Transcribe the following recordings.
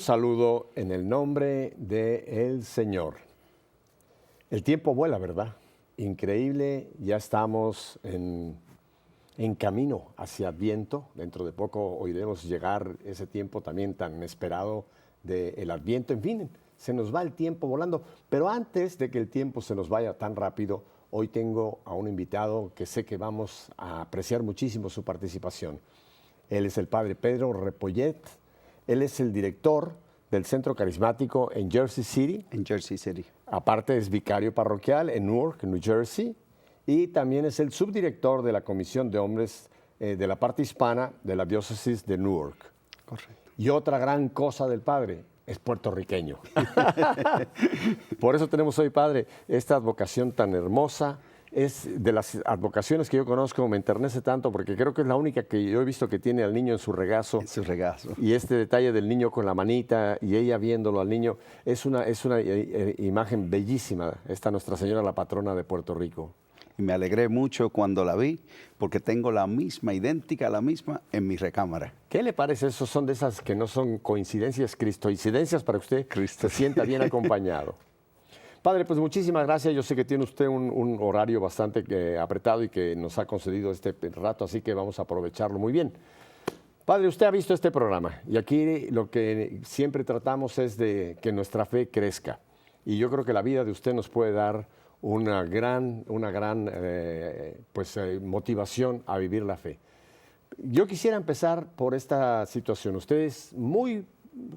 saludo en el nombre del Señor. El tiempo vuela, ¿verdad? Increíble, ya estamos en camino hacia Adviento. Dentro de poco oiremos llegar ese tiempo también tan esperado del Adviento. En fin, se nos va el tiempo volando. Pero antes de que el tiempo se nos vaya tan rápido, hoy tengo a un invitado que sé que vamos a apreciar muchísimo su participación. Él es el padre Pedro Repollet. Él es el director del Centro Carismático en Jersey City. En Jersey City. Aparte es vicario parroquial en Newark, New Jersey. Y también es el subdirector de la Comisión de Hombres de la parte hispana de la diócesis de Newark. Correcto. Y otra gran cosa del padre, es puertorriqueño. Por eso tenemos hoy, padre, esta advocación tan hermosa. Es de las advocaciones que yo conozco, me enternece tanto porque creo que es la única que yo he visto que tiene al niño en su regazo. En su regazo. Y este detalle del niño con la manita y ella viéndolo al niño, es una imagen bellísima. Esta Nuestra Señora, la patrona de Puerto Rico. Y me alegré mucho cuando la vi, porque tengo la misma, idéntica a la misma, en mi recámara. ¿Qué le parece? Esos son de esas que no son coincidencias, cristoincidencias para que usted se sienta bien acompañado. Padre, pues muchísimas gracias. Yo sé que tiene usted un horario bastante apretado y que nos ha concedido este rato, así que vamos a aprovecharlo muy bien. Padre, usted ha visto este programa y aquí lo que siempre tratamos es de que nuestra fe crezca. Y yo creo que la vida de usted nos puede dar una gran motivación a vivir la fe. Yo quisiera empezar por esta situación. Usted es muy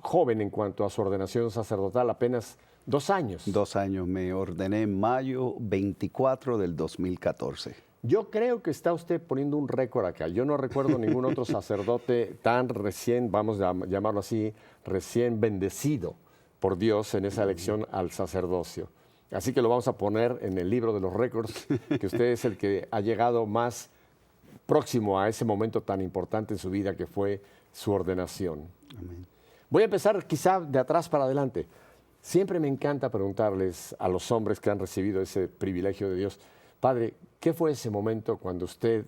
joven en cuanto a su ordenación sacerdotal, apenas 2 años. 2 años, me ordené en mayo 24 del 2014. Yo creo que está usted poniendo un récord acá. Yo no recuerdo ningún otro sacerdote tan recién, vamos a llamarlo así, recién bendecido por Dios en esa elección al sacerdocio. Así que lo vamos a poner en el libro de los récords, que usted es el que ha llegado más próximo a ese momento tan importante en su vida que fue su ordenación. Amén. Voy a empezar quizá de atrás para adelante. Siempre me encanta preguntarles a los hombres que han recibido ese privilegio de Dios, Padre, ¿qué fue ese momento cuando usted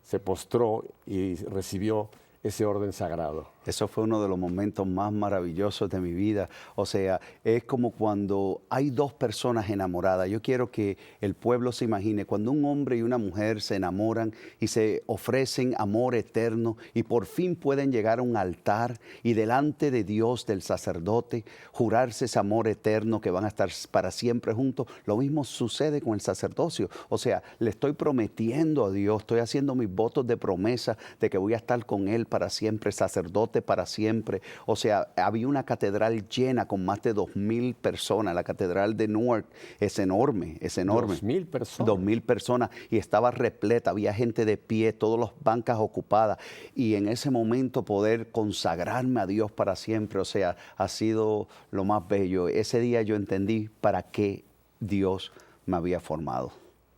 se postró y recibió ese orden sagrado? Eso fue uno de los momentos más maravillosos de mi vida. O sea, es como cuando hay 2 personas enamoradas. Yo quiero que el pueblo se imagine cuando un hombre y una mujer se enamoran y se ofrecen amor eterno y por fin pueden llegar a un altar y delante de Dios, del sacerdote, jurarse ese amor eterno que van a estar para siempre juntos. Lo mismo sucede con el sacerdocio. O sea, le estoy prometiendo a Dios, estoy haciendo mis votos de promesa de que voy a estar con Él para siempre, sacerdote para siempre. O sea, había una catedral llena con más de 2,000 personas. La catedral de Newark es enorme, es enorme. 2,000 personas. 2,000 personas y estaba repleta, había gente de pie, todas las bancas ocupadas. Y en ese momento poder consagrarme a Dios para siempre, o sea, ha sido lo más bello. Ese día yo entendí para qué Dios me había formado.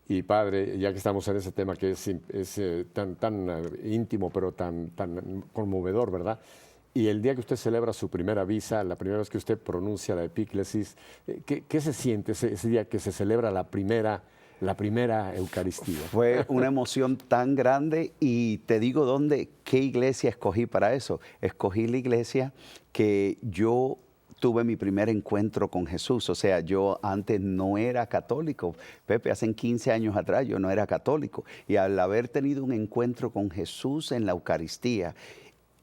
Y padre, ya que estamos en ese tema que es tan íntimo, pero tan conmovedor, ¿verdad? Y el día que usted celebra su primera misa, la primera vez que usted pronuncia la epíclesis, ¿qué se siente ese día que se celebra la primera Eucaristía? Fue una emoción tan grande y te digo qué iglesia escogí para eso. Escogí la iglesia que yo tuve mi primer encuentro con Jesús. O sea, yo antes no era católico. Pepe, hace 15 años atrás yo no era católico. Y al haber tenido un encuentro con Jesús en la Eucaristía,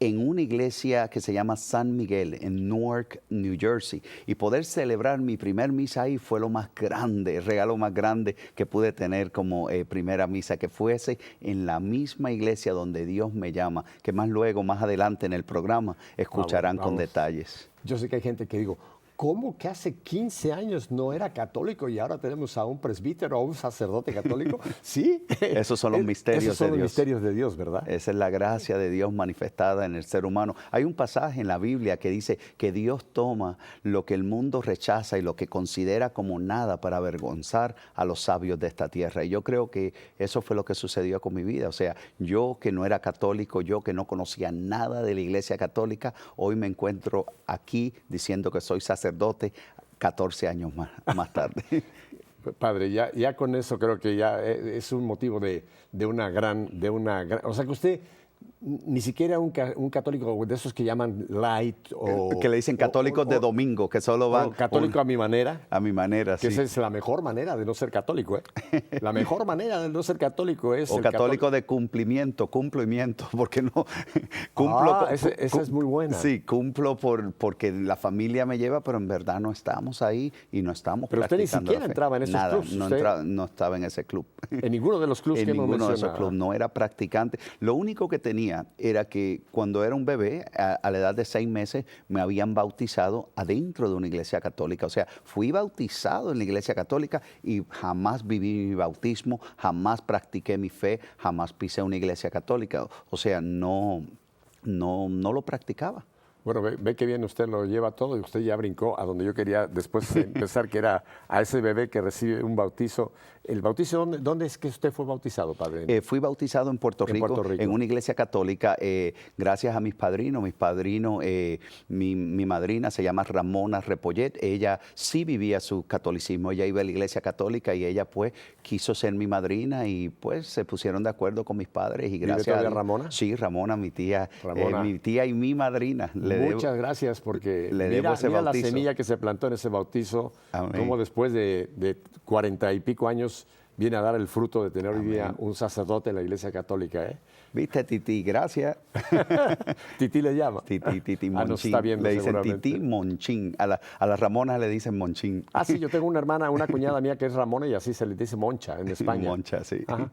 en una iglesia que se llama San Miguel, en Newark, New Jersey, y poder celebrar mi primer misa ahí fue lo más grande, el regalo más grande que pude tener como primera misa, que fuese en la misma iglesia donde Dios me llama, que más luego, más adelante en el programa, escucharán con detalles. Yo sé que hay gente que digo, ¿cómo que hace 15 años no era católico y ahora tenemos a un presbítero o a un sacerdote católico? Sí. Esos son los misterios de Dios. Esos son los misterios de Dios, ¿verdad? Esa es la gracia de Dios manifestada en el ser humano. Hay un pasaje en la Biblia que dice que Dios toma lo que el mundo rechaza y lo que considera como nada para avergonzar a los sabios de esta tierra. Y yo creo que eso fue lo que sucedió con mi vida. O sea, yo que no era católico, yo que no conocía nada de la iglesia católica, hoy me encuentro aquí diciendo que soy sacerdote 14 años más tarde. Padre, ya con eso creo que ya es un motivo de una gran... O sea, que usted ni siquiera un católico de esos que llaman light o... Que le dicen católicos de domingo, que solo van... católico a mi manera. A mi manera, que sí. esa es la mejor manera de no ser católico, ¿eh? La mejor manera de no ser católico es... O católico de cumplimiento, porque no... cumplo, esa es muy buena. Sí, cumplo porque la familia me lleva, pero en verdad no estamos ahí y no estamos pero usted ni practicando siquiera entraba en esos Nada, clubs. No estaba en ese club. En ninguno de los clubs que hemos mencionado. En ninguno de esos clubs, no era practicante. Lo único que tenía era que cuando era un bebé, a la edad de 6 meses, me habían bautizado adentro de una iglesia católica. O sea, fui bautizado en la iglesia católica y jamás viví mi bautismo, jamás practiqué mi fe, jamás pisé una iglesia católica. O sea, no lo practicaba. Bueno, ve que bien usted lo lleva todo y usted ya brincó a donde yo quería después empezar, que era a ese bebé que recibe un bautizo. ¿El bautizo dónde es que usted fue bautizado, padre? Fui bautizado en Puerto Rico, en una iglesia católica, gracias a mis padrinos. Mi madrina se llama Ramona Repollet. Ella sí vivía su catolicismo, ella iba a la iglesia católica y ella pues quiso ser mi madrina y pues se pusieron de acuerdo con mis padres. Y gracias ¿Vive todavía Ramona? Sí, Ramona, mi tía, Ramona. mi tía y mi madrina. Muchas gracias porque mira la semilla que se plantó en ese bautizo, como después de 40 y pico años viene a dar el fruto de tener hoy día un sacerdote en la iglesia católica. ¿Viste, Titi? Gracias. Titi le llama. Titi Monchín. Nos está viendo, le dicen Titi Monchín. A las Ramonas le dicen Monchín. Sí, yo tengo una hermana, una cuñada mía que es Ramona y así se le dice Moncha en España. Moncha, sí. Ajá.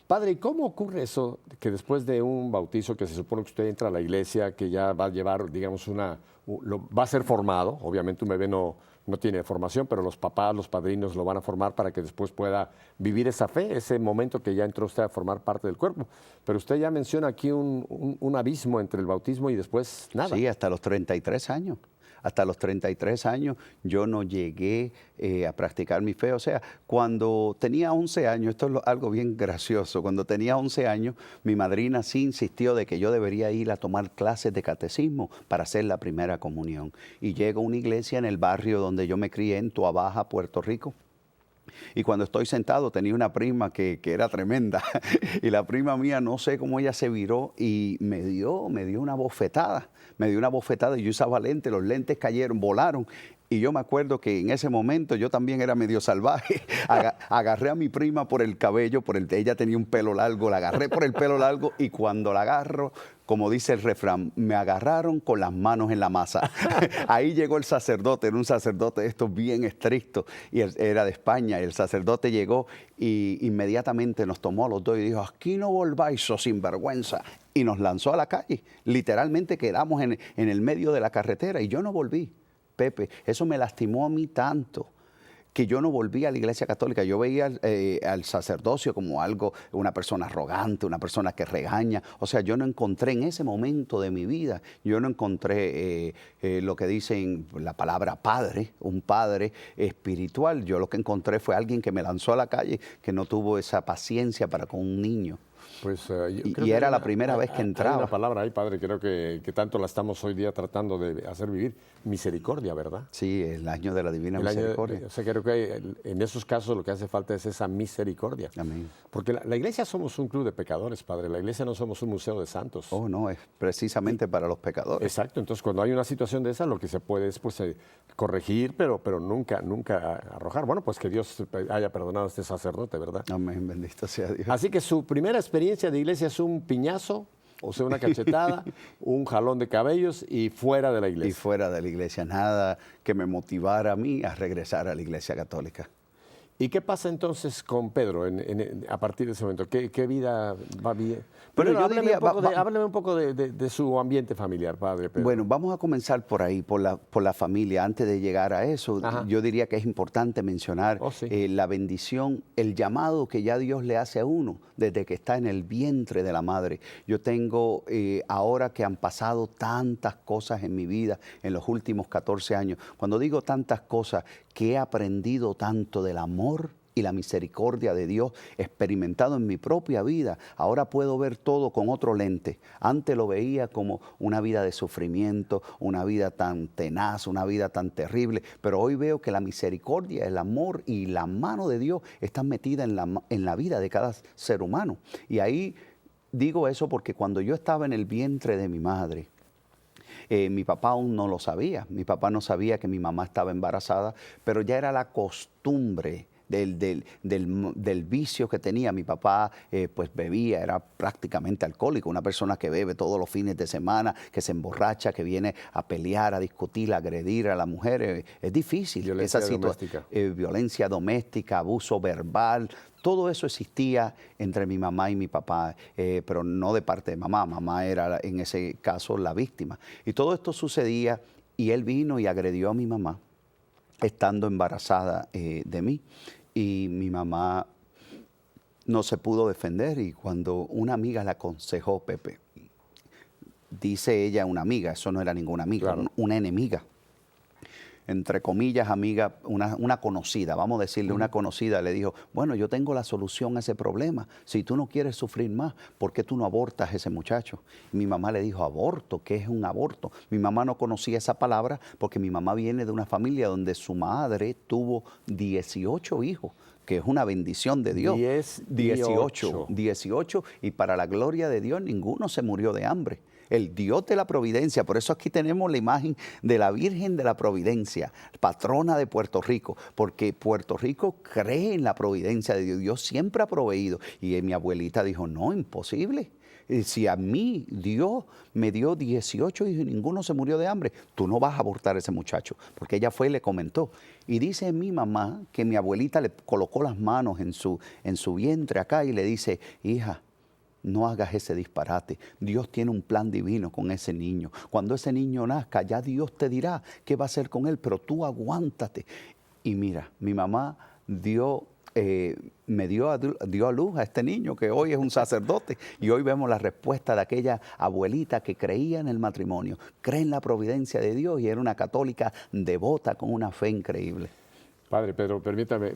Padre, ¿y cómo ocurre eso que después de un bautizo que se supone que usted entra a la iglesia, que ya va a llevar, digamos, va a ser formado, obviamente un bebé no tiene formación, pero los papás, los padrinos lo van a formar para que después pueda vivir esa fe, ese momento que ya entró usted a formar parte del cuerpo? Pero usted ya menciona aquí un abismo entre el bautismo y después nada. Sí, hasta los 33 años. Hasta los 33 años yo no llegué a practicar mi fe. O sea, cuando tenía 11 años, esto es algo bien gracioso, cuando tenía 11 años, mi madrina sí insistió de que yo debería ir a tomar clases de catecismo para hacer la primera comunión. Y llego a una iglesia en el barrio donde yo me crié, en Tuabaja, Puerto Rico. Y cuando estoy sentado tenía una prima que era tremenda y la prima mía, no sé cómo ella se viró y me dio una bofetada. Me dio una bofetada y yo usaba lentes, los lentes cayeron, volaron. Y yo me acuerdo que en ese momento yo también era medio salvaje. Agarré a mi prima por el cabello, ella tenía un pelo largo, la agarré por el pelo largo y cuando la agarro, como dice el refrán, me agarraron con las manos en la masa. Ahí llegó el sacerdote, era un sacerdote de estos bien estrictos, y era de España. Y el sacerdote llegó y inmediatamente nos tomó a los dos y dijo: aquí no volváis, oh sinvergüenza. Y nos lanzó a la calle. Literalmente quedamos en el medio de la carretera y yo no volví. Pepe, eso me lastimó a mí tanto que yo no volví a la iglesia católica. Yo veía al sacerdocio como una persona arrogante, una persona que regaña. O sea, yo no encontré en ese momento de mi vida, yo no encontré lo que dicen la palabra padre, un padre espiritual. Yo lo que encontré fue alguien que me lanzó a la calle, que no tuvo esa paciencia para con un niño. Pues, y era la primera vez que entraba. Hay una palabra ahí, padre, creo que tanto la estamos hoy día tratando de hacer vivir: misericordia, ¿verdad? Sí, el año de la divina misericordia. O sea, creo que en esos casos lo que hace falta es esa misericordia. Amén. Porque la iglesia somos un club de pecadores, padre. La iglesia no somos un museo de santos. Oh, no, es precisamente para los pecadores. Exacto. Entonces, cuando hay una situación de esa, lo que se puede es corregir, pero nunca arrojar. Bueno, pues que Dios haya perdonado a este sacerdote, ¿verdad? Amén, bendito sea Dios. Así que su primera experiencia de iglesia es un piñazo, o sea, una cachetada, un jalón de cabellos y fuera de la iglesia. Y fuera de la iglesia, nada que me motivara a mí a regresar a la iglesia católica. ¿Y qué pasa entonces con Pedro a partir de ese momento? ¿Qué vida va bien? Pero hábleme un poco de su ambiente familiar, padre Pedro. Bueno, vamos a comenzar por ahí, por la familia. Antes de llegar a eso, yo diría que es importante mencionar la bendición, el llamado que ya Dios le hace a uno desde que está en el vientre de la madre. Yo tengo, ahora que han pasado tantas cosas en mi vida en los últimos 14 años, cuando digo tantas cosas, que he aprendido tanto del amor y la misericordia de Dios experimentado en mi propia vida. Ahora puedo ver todo con otro lente. Antes lo veía como una vida de sufrimiento, una vida tan tenaz, una vida tan terrible, pero hoy veo que la misericordia, el amor y la mano de Dios están metidas en la vida de cada ser humano. Y ahí digo eso porque cuando yo estaba en el vientre de mi madre, mi papá aún no lo sabía. Mi papá no sabía que mi mamá estaba embarazada, pero ya era la costumbre del vicio que tenía. Mi papá pues bebía, era prácticamente alcohólico, una persona que bebe todos los fines de semana, que se emborracha, que viene a pelear, a discutir, a agredir a la mujer. Es difícil. Violencia doméstica. Violencia doméstica, abuso verbal. Todo eso existía entre mi mamá y mi papá, pero no de parte de mamá. Mamá era en ese caso la víctima. Y todo esto sucedía y él vino y agredió a mi mamá estando embarazada de mí. Y mi mamá no se pudo defender y cuando una amiga la aconsejó, Pepe, dice ella una amiga, eso no era ninguna amiga, Claro. una enemiga. Entre comillas, amiga, una conocida, vamos a decirle, una conocida le dijo, bueno, yo tengo la solución a ese problema. Si tú no quieres sufrir más, ¿por qué tú no abortas a ese muchacho? Y mi mamá le dijo, ¿aborto? ¿Qué es un aborto? Mi mamá no conocía esa palabra porque mi mamá viene de una familia donde su madre tuvo 18 hijos, que es una bendición de Dios. 18. Y para la gloria de Dios, ninguno se murió de hambre. El Dios de la providencia, por eso aquí tenemos la imagen de la Virgen de la Providencia, patrona de Puerto Rico, porque Puerto Rico cree en la providencia de Dios. Dios siempre ha proveído. Y mi abuelita dijo, no, imposible. Si a mí Dios me dio 18 hijos y ninguno se murió de hambre, tú no vas a abortar a ese muchacho, porque ella fue y le comentó. Y dice mi mamá que mi abuelita le colocó las manos en su vientre acá y le dice, hija, no hagas ese disparate. Dios tiene un plan divino con ese niño. Cuando ese niño nazca, ya Dios te dirá qué va a hacer con él, pero tú aguántate. Y mira, mi mamá dio a luz a este niño que hoy es un sacerdote y hoy vemos la respuesta de aquella abuelita que creía en el matrimonio, cree en la providencia de Dios y era una católica devota con una fe increíble. Padre Pedro, permítame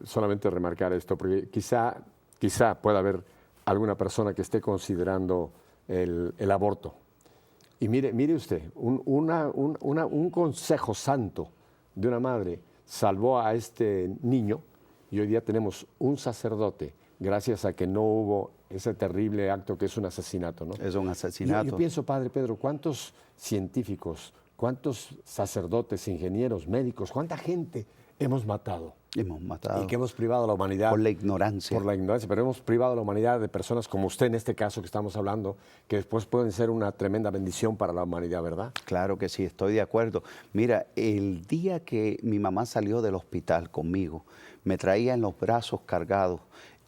solamente remarcar esto, porque quizá pueda haber alguna persona que esté considerando el aborto. Y mire usted, un consejo santo de una madre salvó a este niño y hoy día tenemos un sacerdote gracias a que no hubo ese terrible acto que es un asesinato, ¿no? Es un asesinato. Yo pienso, Padre Pedro, ¿cuántos científicos, cuántos sacerdotes, ingenieros, médicos, cuánta gente hemos matado? Hemos matado. Y que hemos privado a la humanidad. Por la ignorancia. Por la ignorancia, pero hemos privado a la humanidad de personas como usted en este caso que estamos hablando, que después pueden ser una tremenda bendición para la humanidad, ¿verdad? Claro que sí, estoy de acuerdo. Mira, el día que mi mamá salió del hospital conmigo, me traía en los brazos cargados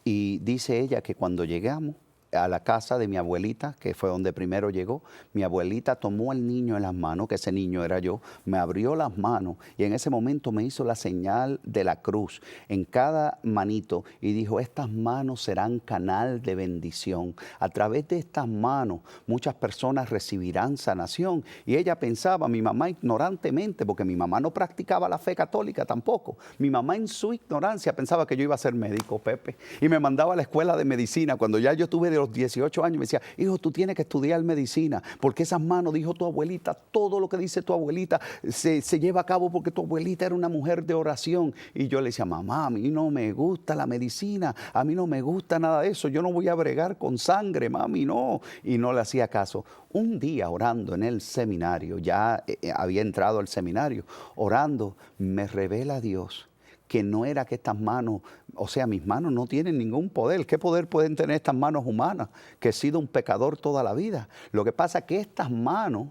y dice ella que cuando llegamos a la casa de mi abuelita, que fue donde primero llegó, mi abuelita tomó al niño en las manos, que ese niño era yo, me abrió las manos y en ese momento me hizo la señal de la cruz en cada manito y dijo, estas manos serán canal de bendición. A través de estas manos muchas personas recibirán sanación. Y ella pensaba, mi mamá ignorantemente, porque mi mamá no practicaba la fe católica tampoco, mi mamá en su ignorancia pensaba que yo iba a ser médico, Pepe, y me mandaba a la escuela de medicina. Cuando ya yo tuve de los 18 años me decía, hijo, tú tienes que estudiar medicina, porque esas manos, dijo tu abuelita, todo lo que dice tu abuelita se lleva a cabo porque tu abuelita era una mujer de oración. Y yo le decía, mamá, a mí no me gusta la medicina, a mí no me gusta nada de eso, yo no voy a bregar con sangre, mami, no. Y no le hacía caso. Un día orando en el seminario, ya había entrado al seminario, orando, me revela Dios que no era que estas manos, o sea, mis manos no tienen ningún poder. ¿Qué poder pueden tener estas manos humanas? Que he sido un pecador toda la vida. Lo que pasa es que estas manos,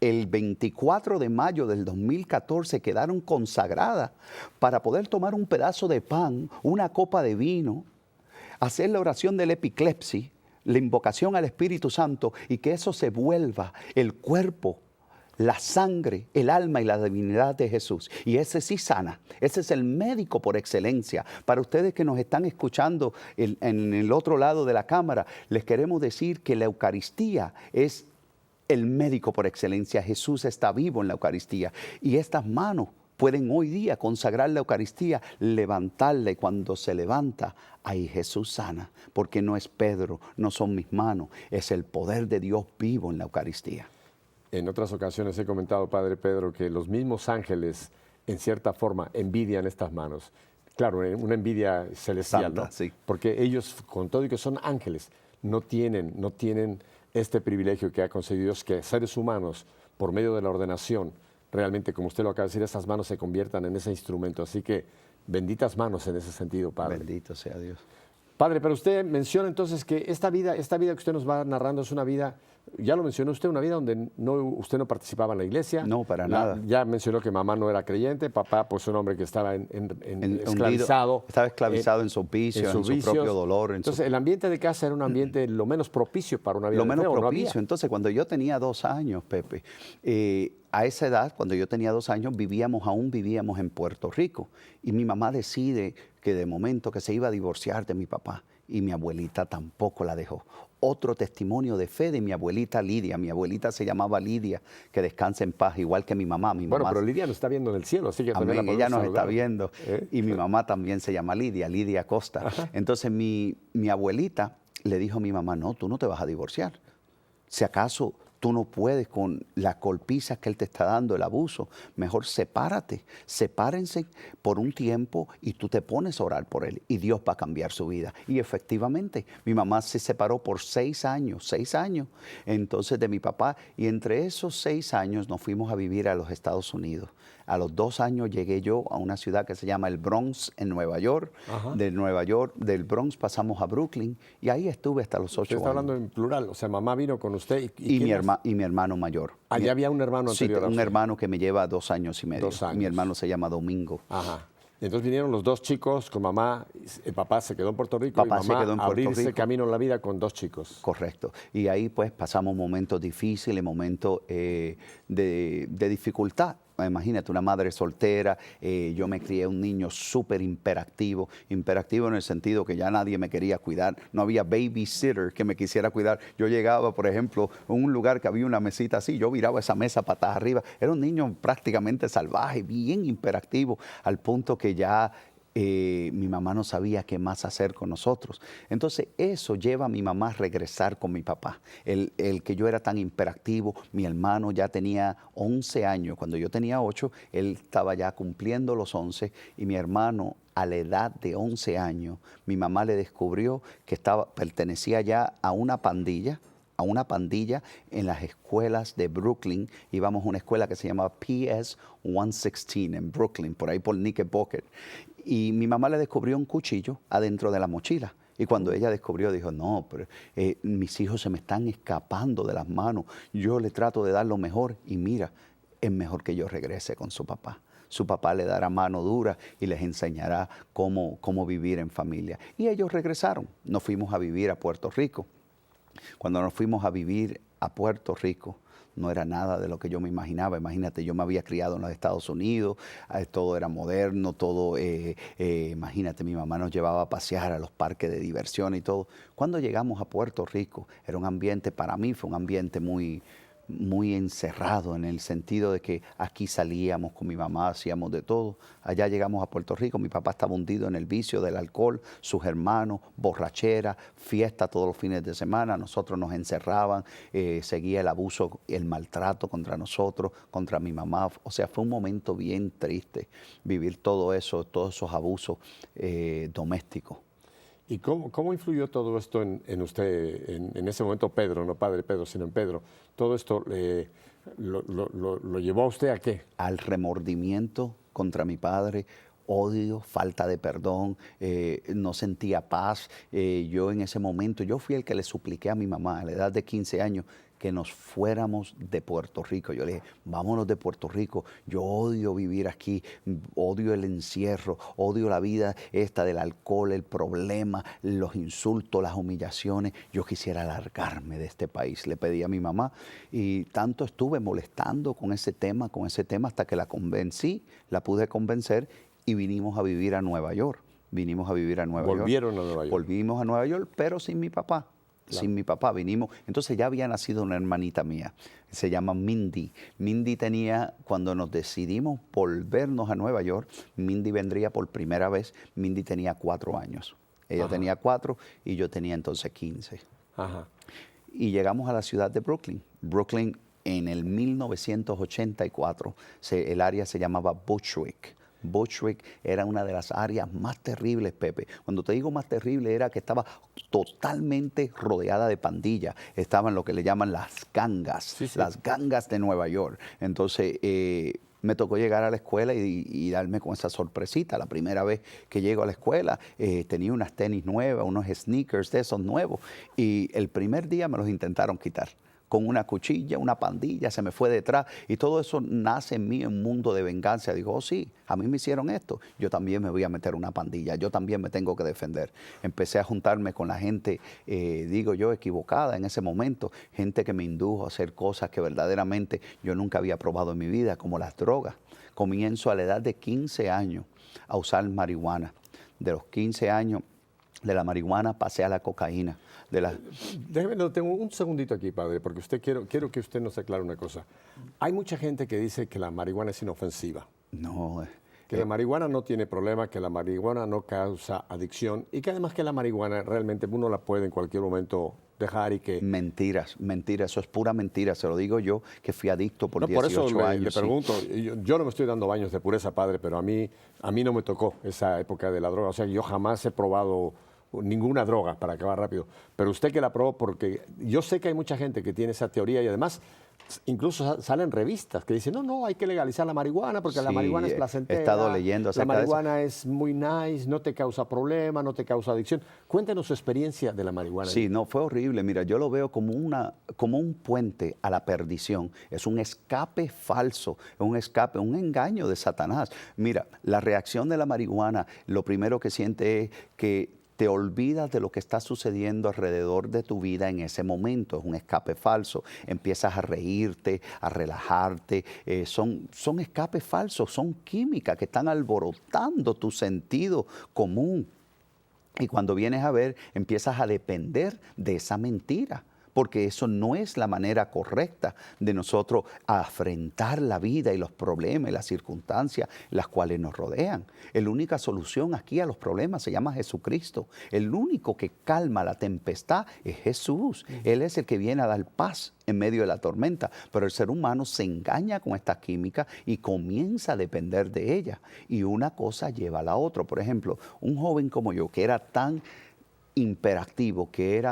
el 24 de mayo del 2014, quedaron consagradas para poder tomar un pedazo de pan, una copa de vino, hacer la oración del epiclepsis, la invocación al Espíritu Santo y que eso se vuelva el cuerpo, la sangre, el alma y la divinidad de Jesús. Y ese sí sana. Ese es el médico por excelencia. Para ustedes que nos están escuchando en el otro lado de la cámara, les queremos decir que la Eucaristía es el médico por excelencia. Jesús está vivo en la Eucaristía. Y estas manos pueden hoy día consagrar la Eucaristía, levantarla y cuando se levanta, ahí Jesús sana. Porque no es Pedro, no son mis manos, es el poder de Dios vivo en la Eucaristía. En otras ocasiones he comentado, Padre Pedro, que los mismos ángeles, en cierta forma, envidian estas manos. Claro, una envidia celestial, Santa, ¿no? sí. Porque ellos, con todo y que son ángeles, no tienen este privilegio que ha concedido Dios, que seres humanos, por medio de la ordenación, realmente, como usted lo acaba de decir, esas manos se conviertan en ese instrumento. Así que benditas manos en ese sentido, Padre. Bendito sea Dios. Padre, pero usted menciona entonces que esta vida que usted nos va narrando es una vida, ya lo mencionó usted, una vida donde usted no participaba en la iglesia. No, para nada. Ya mencionó que mamá no era creyente, papá pues un hombre que estaba esclavizado. Estaba esclavizado en sus vicios, en su propio dolor. Entonces el ambiente de casa era un ambiente lo menos propicio para una vida de fe. Lo menos propicio. No. Entonces cuando yo tenía 2 años, Pepe, a esa edad, cuando yo tenía 2 años, aún vivíamos en Puerto Rico. Y mi mamá decide que de momento que se iba a divorciar de mi papá. Y mi abuelita tampoco la dejó. Otro testimonio de fe de mi abuelita Lidia. Mi abuelita se llamaba Lidia, que descansa en paz, igual que mi mamá. Bueno, pero Lidia nos está viendo en el cielo, así que también amén, ella nos está viendo. Y mi Claro. mamá también se llama Lidia Costa. Ajá. Entonces mi abuelita le dijo a mi mamá, no, tú no te vas a divorciar. Si acaso tú no puedes con las golpizas que él te está dando, el abuso, mejor sepárense por un tiempo y tú te pones a orar por él y Dios va a cambiar su vida. Y efectivamente, mi mamá se separó por 6 años, entonces de mi papá, y entre esos 6 años nos fuimos a vivir a los Estados Unidos. A los 2 años llegué yo a una ciudad que se llama el Bronx, en Nueva York. Ajá. De Nueva York, del Bronx pasamos a Brooklyn y ahí estuve hasta los 8 años. Usted está hablando en plural, o sea, mamá vino con usted. Y mi hermano mayor. Allá había un hermano anterior. Sí, un hermano que me lleva 2 años y medio. 2 años. Mi hermano se llama Domingo. Ajá. Entonces vinieron los 2 chicos con mamá, el papá se quedó en Puerto Rico papá y mamá se quedó en Puerto abrirse Rico. Camino en la vida con 2 chicos. Correcto. Y ahí pues pasamos momentos difíciles, momentos de dificultad. Imagínate, una madre soltera, yo me crié un niño súper hiperactivo en el sentido que ya nadie me quería cuidar, no había babysitter que me quisiera cuidar. Yo llegaba, por ejemplo, a un lugar que había una mesita así, yo viraba esa mesa patas arriba. Era un niño prácticamente salvaje, bien hiperactivo, al punto que ya mi mamá no sabía qué más hacer con nosotros. Entonces eso lleva a mi mamá a regresar con mi papá. El que yo era tan hiperactivo, mi hermano ya tenía 11 años. Cuando yo tenía 8, él estaba ya cumpliendo los 11 y mi hermano a la edad de 11 años, mi mamá le descubrió que pertenecía ya a una pandilla en las escuelas de Brooklyn. Íbamos a una escuela que se llama PS 116 en Brooklyn, por ahí por Knickerbocker. Y mi mamá le descubrió un cuchillo adentro de la mochila. Y cuando ella descubrió, dijo, no, pero mis hijos se me están escapando de las manos. Yo le trato de dar lo mejor y mira, es mejor que yo regrese con su papá. Su papá le dará mano dura y les enseñará cómo vivir en familia. Y ellos regresaron. Nos fuimos a vivir a Puerto Rico. Cuando nos fuimos a vivir a Puerto Rico, no era nada de lo que yo me imaginaba. Imagínate, yo me había criado en los Estados Unidos, todo era moderno, todo, imagínate, mi mamá nos llevaba a pasear a los parques de diversión y todo. Cuando llegamos a Puerto Rico, era un ambiente, para mí fue un ambiente muy encerrado, en el sentido de que aquí salíamos con mi mamá, hacíamos de todo. Allá llegamos a Puerto Rico, mi papá estaba hundido en el vicio del alcohol, sus hermanos, borrachera, fiesta todos los fines de semana, nosotros nos encerraban, seguía el abuso, el maltrato contra nosotros, contra mi mamá. O sea, fue un momento bien triste vivir todo eso, todos esos abusos domésticos. ¿Y cómo influyó todo esto en usted, en ese momento Pedro, no padre Pedro, sino en Pedro? ¿Todo esto lo llevó a usted a qué? Al remordimiento contra mi padre, odio, falta de perdón, no sentía paz. Yo en ese momento, yo fui el que le supliqué a mi mamá a la edad de 15 años que nos fuéramos de Puerto Rico. Yo le dije, vámonos de Puerto Rico, yo odio vivir aquí, odio el encierro, odio la vida esta del alcohol, el problema, los insultos, las humillaciones. Yo quisiera largarme de este país, le pedí a mi mamá y tanto estuve molestando con ese tema hasta que la convencí, la pude convencer y vinimos a vivir a Nueva York. Volvieron a Nueva York. Volvimos a Nueva York, pero sin mi papá. Claro. Sin mi papá vinimos. Entonces ya había nacido una hermanita mía, se llama Mindy. Mindy tenía, cuando nos decidimos volvernos a Nueva York, Mindy vendría por primera vez, Mindy tenía 4 años. Ella Ajá. tenía 4 y yo tenía entonces 15. Ajá. Y llegamos a la ciudad de Brooklyn. Brooklyn en el 1984, el área se llamaba Bushwick. Bushwick era una de las áreas más terribles, Pepe. Cuando te digo más terrible, era que estaba totalmente rodeada de pandillas. Estaban lo que le llaman las gangas, Sí, sí. las gangas de Nueva York. Entonces, me tocó llegar a la escuela y darme con esa sorpresita. La primera vez que llego a la escuela tenía unas tenis nuevas, unos sneakers de esos nuevos. Y el primer día me los intentaron quitar. Con una cuchilla, una pandilla, se me fue detrás. Y todo eso nace en mí, en un mundo de venganza. Digo, oh sí, a mí me hicieron esto. Yo también me voy a meter una pandilla. Yo también me tengo que defender. Empecé a juntarme con la gente, digo yo, equivocada en ese momento. Gente que me indujo a hacer cosas que verdaderamente yo nunca había probado en mi vida, como las drogas. Comienzo a la edad de 15 años a usar marihuana. De los 15 años de la marihuana pasé a la cocaína. Déjeme, tengo un segundito aquí, padre, porque quiero que usted nos aclare una cosa. Hay mucha gente que dice que la marihuana es inofensiva. No. Que la marihuana no tiene problema, que la marihuana no causa adicción y que además que la marihuana realmente uno la puede en cualquier momento dejar y que... Mentiras, eso es pura mentira. Se lo digo yo, que fui adicto por 18 años. Por eso años. le pregunto, yo no me estoy dando baños de pureza, padre, pero a mí no me tocó esa época de la droga. O sea, yo jamás he probado ninguna droga, para acabar rápido. Pero usted que la probó, porque yo sé que hay mucha gente que tiene esa teoría y además incluso salen revistas que dicen, no, hay que legalizar la marihuana porque la marihuana es placentera. He estado leyendo acerca la marihuana de es muy nice, no te causa problema, no te causa adicción. Cuéntenos su experiencia de la marihuana. Sí, no, fue horrible. Mira, yo lo veo como un puente a la perdición. Es un escape falso, un escape, un engaño de Satanás. Mira, la reacción de la marihuana, lo primero que siente es que te olvidas de lo que está sucediendo alrededor de tu vida en ese momento. Es un escape falso. Empiezas a reírte, a relajarte. Son escapes falsos, son químicas que están alborotando tu sentido común. Y cuando vienes a ver, empiezas a depender de esa mentira, porque eso no es la manera correcta de nosotros afrontar la vida y los problemas y las circunstancias las cuales nos rodean. La única solución aquí a los problemas se llama Jesucristo. El único que calma la tempestad es Jesús. Él es el que viene a dar paz en medio de la tormenta, pero el ser humano se engaña con esta química y comienza a depender de ella. Y una cosa lleva a la otra. Por ejemplo, un joven como yo, que era tan hiperactivo, que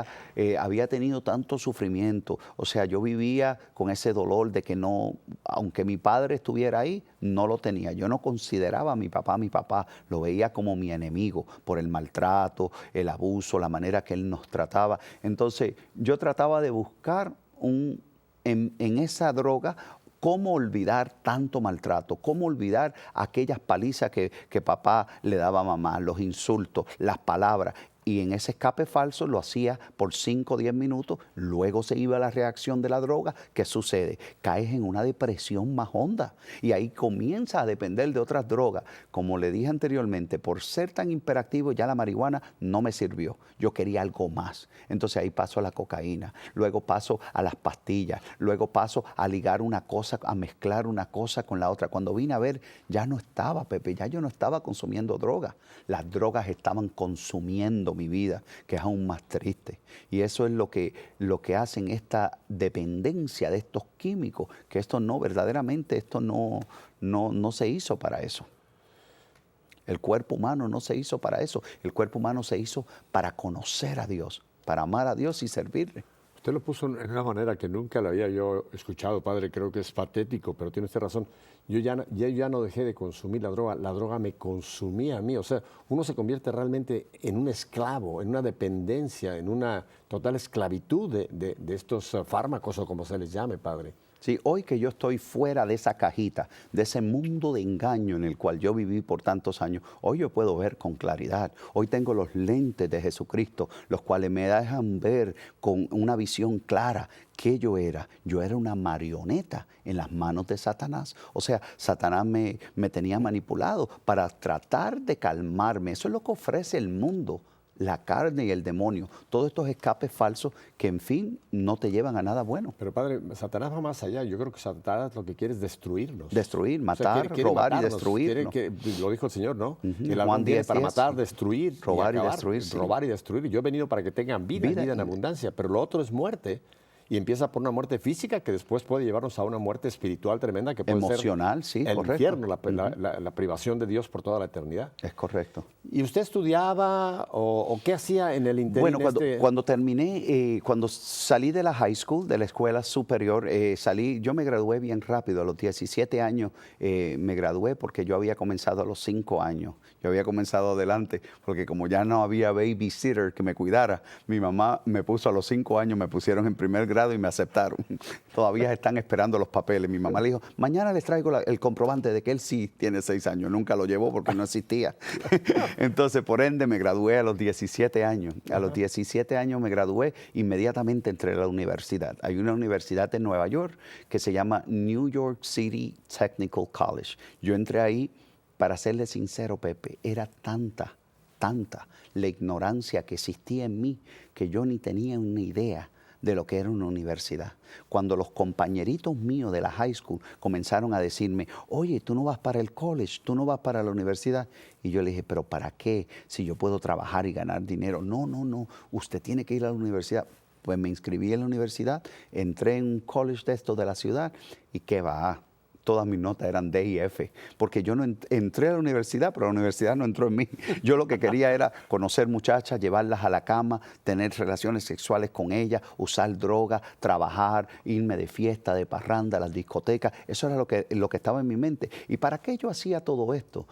había tenido tanto sufrimiento, o sea, yo vivía con ese dolor de que no, aunque mi padre estuviera ahí, no lo tenía. Yo no consideraba a mi papá, lo veía como mi enemigo por el maltrato, el abuso, la manera que él nos trataba. Entonces, yo trataba de buscar en esa droga cómo olvidar tanto maltrato, cómo olvidar aquellas palizas que papá le daba a mamá, los insultos, las palabras. Y en ese escape falso lo hacía por 5 o 10 minutos, luego se iba a la reacción de la droga. ¿Qué sucede? Caes en una depresión más honda y ahí comienzas a depender de otras drogas. Como le dije anteriormente, por ser tan hiperactivo ya la marihuana no me sirvió. Yo quería algo más. Entonces ahí paso a la cocaína, luego paso a las pastillas, luego paso a ligar una cosa, a mezclar una cosa con la otra. Cuando vine a ver, ya no estaba, Pepe, ya yo no estaba consumiendo drogas. Las drogas estaban consumiendo mi vida, que es aún más triste. Y eso es lo que hacen esta dependencia de estos químicos, que esto no, verdaderamente, esto no se hizo para eso. El cuerpo humano no se hizo para eso. El cuerpo humano se hizo para conocer a Dios, para amar a Dios y servirle. Usted lo puso en una manera que nunca lo había yo escuchado, padre. Creo que es patético, pero tiene usted razón. Yo ya no dejé de consumir la droga me consumía a mí. O sea, uno se convierte realmente en un esclavo, en una dependencia, en una total esclavitud de estos fármacos o como se les llame, padre. Sí, hoy que yo estoy fuera de esa cajita, de ese mundo de engaño en el cual yo viví por tantos años, hoy yo puedo ver con claridad. Hoy tengo los lentes de Jesucristo, los cuales me dejan ver con una visión clara qué yo era. Yo era una marioneta en las manos de Satanás. O sea, Satanás me tenía manipulado para tratar de calmarme. Eso es lo que ofrece el mundo. La carne y el demonio, todos estos escapes falsos que, en fin, no te llevan a nada bueno. Pero, padre, Satanás va más allá. Yo creo que Satanás lo que quiere es destruirnos. Destruir, matar, quiere robar matarnos, y destruir. Lo dijo el Señor, ¿no? El Juan 10, para matar, destruir, robar y acabar, destruir. Sí. Robar y destruir. Yo he venido para que tengan vida en abundancia, pero lo otro es muerte. y empieza por una muerte física que después puede llevarnos a una muerte espiritual tremenda que puede Emocional, ser sí, el correcto. infierno, la privación de Dios por toda la eternidad. Es correcto. ¿Y usted estudiaba o qué hacía en el interín? Bueno, cuando terminé, cuando salí de la high school, de la escuela superior, yo me gradué bien rápido, a los 17 años me gradué porque yo había comenzado a los 5 años. Yo había comenzado adelante porque como ya no había babysitter que me cuidara, mi mamá me puso a los 5 años, me pusieron en primer grado y me aceptaron. Todavía están esperando los papeles. Mi mamá le dijo, mañana les traigo el comprobante de que él sí tiene 6 años. Nunca lo llevó porque no existía. Entonces, por ende, me gradué a los 17 años. A los 17 años me gradué, inmediatamente entré a la universidad. Hay una universidad en Nueva York que se llama New York City Technical College. Yo entré ahí, para serle sincero, Pepe, era tanta la ignorancia que existía en mí que yo ni tenía una idea de lo que era una universidad. Cuando los compañeritos míos de la high school comenzaron a decirme, oye, tú no vas para el college, tú no vas para la universidad. Y yo le dije, ¿pero para qué? Si yo puedo trabajar y ganar dinero. No, usted tiene que ir a la universidad. Pues me inscribí en la universidad, entré en un college de estos de la ciudad y qué va. Todas mis notas eran D y F, porque yo no entré a la universidad, pero la universidad no entró en mí. Yo lo que quería era conocer muchachas, llevarlas a la cama, tener relaciones sexuales con ellas, usar droga, trabajar, irme de fiesta, de parranda, a las discotecas. Eso era lo que estaba en mi mente. ¿Y para qué yo hacía todo esto?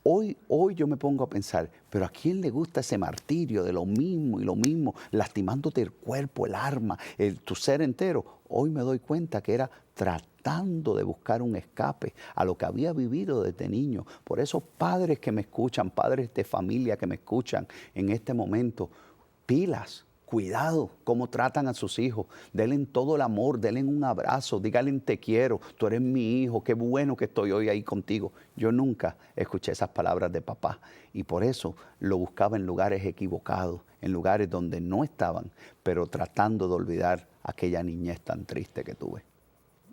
Hoy yo me pongo a pensar, pero ¿a quién le gusta ese martirio de lo mismo y lo mismo, lastimándote el cuerpo, el alma, tu ser entero? Hoy me doy cuenta que era tratando de buscar un escape a lo que había vivido desde niño. Por eso, padres que me escuchan, padres de familia que me escuchan en este momento, pilas. Cuidado cómo tratan a sus hijos. Denle todo el amor, denle un abrazo, díganle te quiero, tú eres mi hijo, qué bueno que estoy hoy ahí contigo. Yo nunca escuché esas palabras de papá y por eso lo buscaba en lugares equivocados, en lugares donde no estaban, pero tratando de olvidar aquella niñez tan triste que tuve.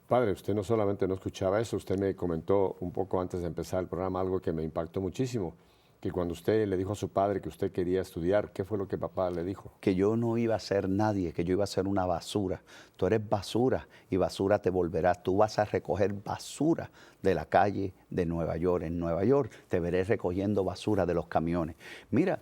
Padre, usted no solamente no escuchaba eso, usted me comentó un poco antes de empezar el programa algo que me impactó muchísimo. Que cuando usted le dijo a su padre que usted quería estudiar, ¿qué fue lo que papá le dijo? Que yo no iba a ser nadie, que yo iba a ser una basura. Tú eres basura y basura te volverás. Tú vas a recoger basura de la calle de Nueva York. En Nueva York te veré recogiendo basura de los camiones. Mira,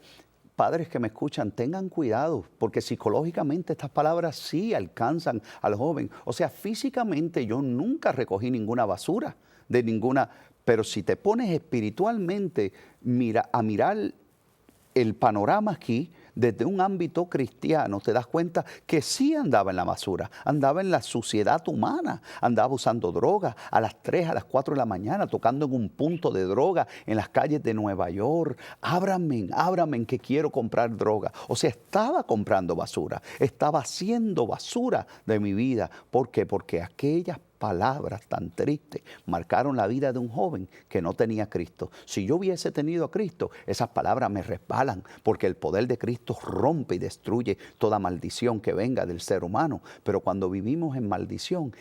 padres que me escuchan, tengan cuidado, porque psicológicamente estas palabras sí alcanzan al joven. O sea, físicamente yo nunca recogí ninguna basura de ninguna. Pero si te pones espiritualmente a mirar el panorama aquí, desde un ámbito cristiano, te das cuenta que sí andaba en la basura, andaba en la suciedad humana, andaba usando droga a las 3, a las 4 de la mañana, tocando en un punto de droga en las calles de Nueva York. Ábrame, que quiero comprar droga. O sea, estaba comprando basura, estaba haciendo basura de mi vida. ¿Por qué? Porque aquellas palabras tan tristes marcaron la vida de un joven que no tenía a Cristo. Si yo hubiese tenido a Cristo, esas palabras me resbalan, porque el poder de Cristo rompe y destruye toda maldición que venga del ser humano. Pero cuando vivimos en maldición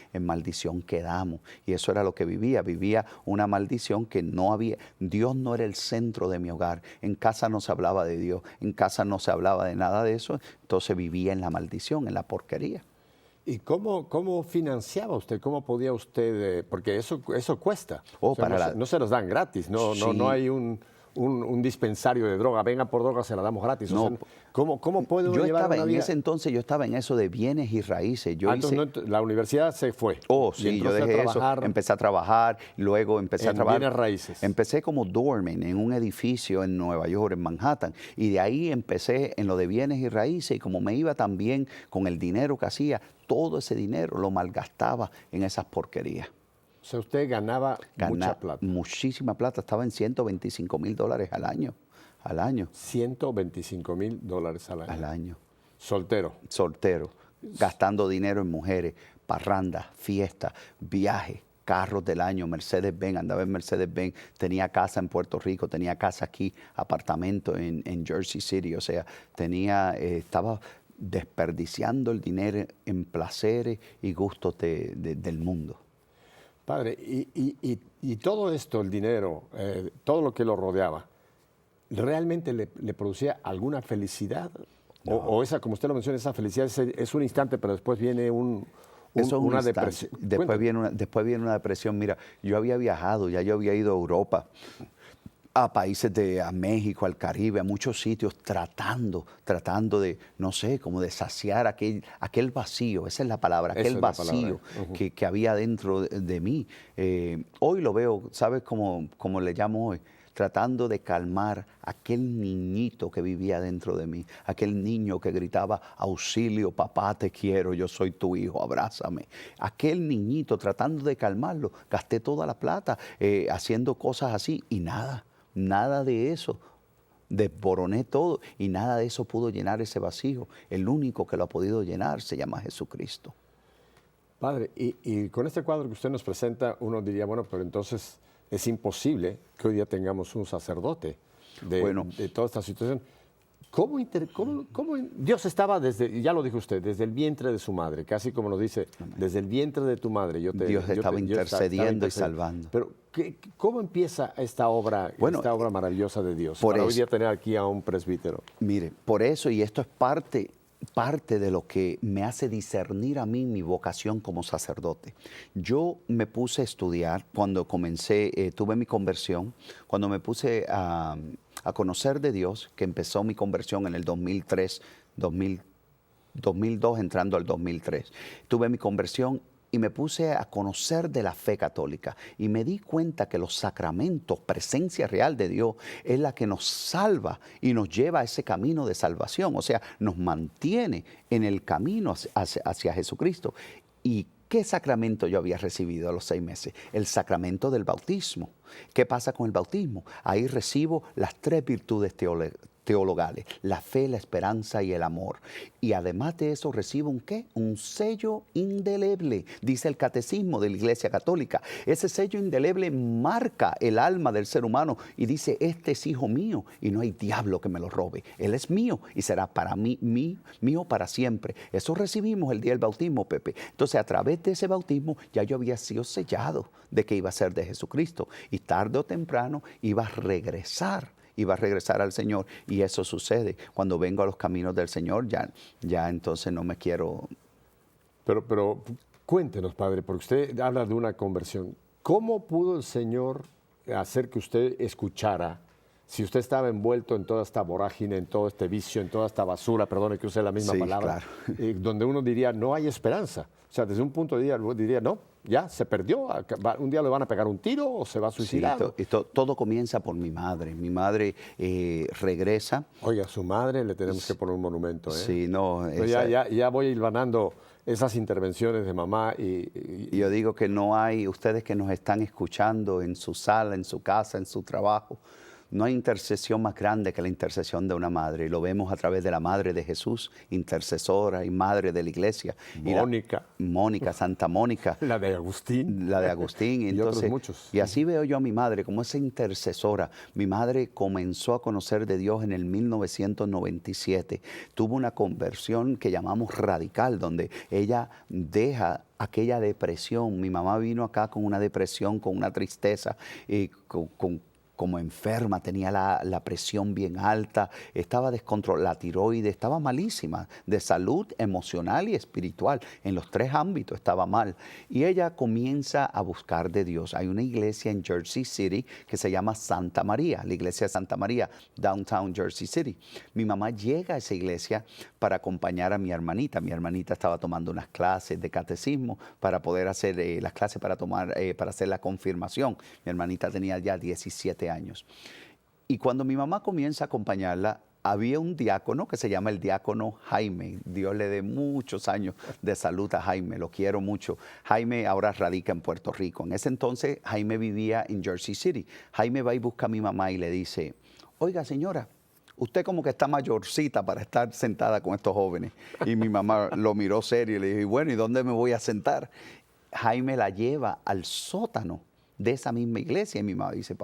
quedamos. Y eso era lo que vivía una maldición que no había. Dios no era el centro de mi hogar. En casa no se hablaba de Dios, en casa no se hablaba de nada de eso. Entonces vivía en la maldición, en la porquería. ¿Y cómo financiaba usted? ¿Cómo podía usted? Porque eso cuesta. Oh, o sea, no se los dan gratis. No hay un dispensario de droga. Venga por droga, se la damos gratis. No. O sea, ¿cómo puede uno llevar una vida? En ese entonces yo estaba en eso de bienes y raíces. La universidad se fue. Oh, sí, yo dejé eso. Empecé a trabajar, luego empecé a trabajar. Bienes raíces. Empecé como doorman en un edificio en Nueva York, en Manhattan. Y de ahí empecé en lo de bienes y raíces. Y como me iba tan bien con el dinero que hacía, todo ese dinero lo malgastaba en esas porquerías. O sea, usted ganaba mucha plata. Muchísima plata. Estaba en $125,000 al año. Al año. $125,000 al año. Al año. Soltero. Soltero. Gastando dinero en mujeres, parrandas, fiestas, viajes, carros del año, Mercedes-Benz, andaba en Mercedes-Benz, tenía casa en Puerto Rico, tenía casa aquí, apartamento en Jersey City. O sea, estaba desperdiciando el dinero en placeres y gustos del mundo. Padre, y todo esto, el dinero, todo lo que lo rodeaba, ¿realmente le producía alguna felicidad? O esa, como usted lo menciona, esa felicidad es un instante, pero después viene Eso es un una instante. depresión. Después viene una depresión. Mira, yo había viajado, ya yo había ido a Europa, a países a México, al Caribe, a muchos sitios, tratando de, no sé, como de saciar aquel vacío, esa es la palabra, Esa aquel es la palabra. vacío que había dentro de mí. Hoy lo veo, ¿sabes cómo le llamo hoy? Tratando de calmar aquel niñito que vivía dentro de mí, aquel niño que gritaba, auxilio, papá, te quiero, yo soy tu hijo, abrázame. Aquel niñito, tratando de calmarlo, gasté toda la plata haciendo cosas así y nada de eso. Desboroné todo y nada de eso pudo llenar ese vacío. El único que lo ha podido llenar se llama Jesucristo. Padre, y con este cuadro que usted nos presenta, uno diría, bueno, pero entonces es imposible que hoy día tengamos un sacerdote de toda esta situación. ¿Cómo Dios estaba desde, ya lo dijo usted, desde el vientre de su madre, casi como nos dice, desde el vientre de tu madre? Dios estaba intercediendo y salvando. Pero, ¿cómo empieza esta obra maravillosa de Dios? Para hoy día tener aquí a un presbítero. Mire, por eso, y esto es parte de lo que me hace discernir a mí mi vocación como sacerdote. Yo me puse a estudiar cuando comencé, tuve mi conversión, cuando me puse a conocer de Dios, que empezó mi conversión en el 2003, 2002 entrando al 2003. Tuve mi conversión y me puse a conocer de la fe católica y me di cuenta que los sacramentos, presencia real de Dios, es la que nos salva y nos lleva a ese camino de salvación, o sea, nos mantiene en el camino hacia Jesucristo. ¿Y qué sacramento yo había recibido a los 6 meses? El sacramento del bautismo. ¿Qué pasa con el bautismo? Ahí recibo las 3 virtudes teologales, la fe, la esperanza y el amor. Y además de eso recibo un ¿qué? Un sello indeleble, dice el catecismo de la Iglesia Católica. Ese sello indeleble marca el alma del ser humano y dice, este es hijo mío y no hay diablo que me lo robe. Él es mío y será para mí, mío para siempre. Eso recibimos el día del bautismo, Pepe. Entonces, a través de ese bautismo ya yo había sido sellado de que iba a ser de Jesucristo y tarde o temprano iba a regresar al Señor, y eso sucede. Cuando vengo a los caminos del Señor, ya entonces no me quiero... Pero cuéntenos, Padre, porque usted habla de una conversión. ¿Cómo pudo el Señor hacer que usted escuchara, si usted estaba envuelto en toda esta vorágine, en todo este vicio, en toda esta basura, perdone que use la misma palabra, claro, donde uno diría, no hay esperanza? O sea, desde un punto de vista, diría, no, ya se perdió, un día le van a pegar un tiro o se va a suicidar. Sí, todo comienza por mi madre. Mi madre regresa. Oiga, a su madre le tenemos que poner un monumento. Sí, no. Ya voy hilvanando esas intervenciones de mamá. Y yo digo que no hay, ustedes que nos están escuchando en su sala, en su casa, en su trabajo, no hay intercesión más grande que la intercesión de una madre. Y lo vemos a través de la Madre de Jesús, intercesora y madre de la iglesia. Mónica, Santa Mónica. La de Agustín. La de Agustín. Y entonces, otros muchos. Y así veo yo a mi madre, como esa intercesora. Mi madre comenzó a conocer de Dios en el 1997. Tuvo una conversión que llamamos radical, donde ella deja aquella depresión. Mi mamá vino acá con una depresión, con una tristeza, como enferma, tenía la presión bien alta, estaba descontrolada, la tiroides estaba malísima, de salud emocional y espiritual, en los 3 ámbitos estaba mal. Y ella comienza a buscar de Dios. Hay una iglesia en Jersey City que se llama Santa María, la iglesia de Santa María, downtown Jersey City. Mi mamá llega a esa iglesia para acompañar a mi hermanita. Mi hermanita estaba tomando unas clases de catecismo para poder hacer las clases para hacer la confirmación. Mi hermanita tenía ya 17 años. Y cuando mi mamá comienza a acompañarla, había un diácono que se llama el diácono Jaime. Dios le dé muchos años de salud a Jaime, lo quiero mucho. Jaime ahora radica en Puerto Rico. En ese entonces Jaime vivía en Jersey City. Jaime va y busca a mi mamá y le dice, oiga señora, usted como que está mayorcita para estar sentada con estos jóvenes. Y mi mamá lo miró serio y le dijo, bueno, ¿y dónde me voy a sentar? Jaime la lleva al sótano de esa misma iglesia. Y mi mamá dice,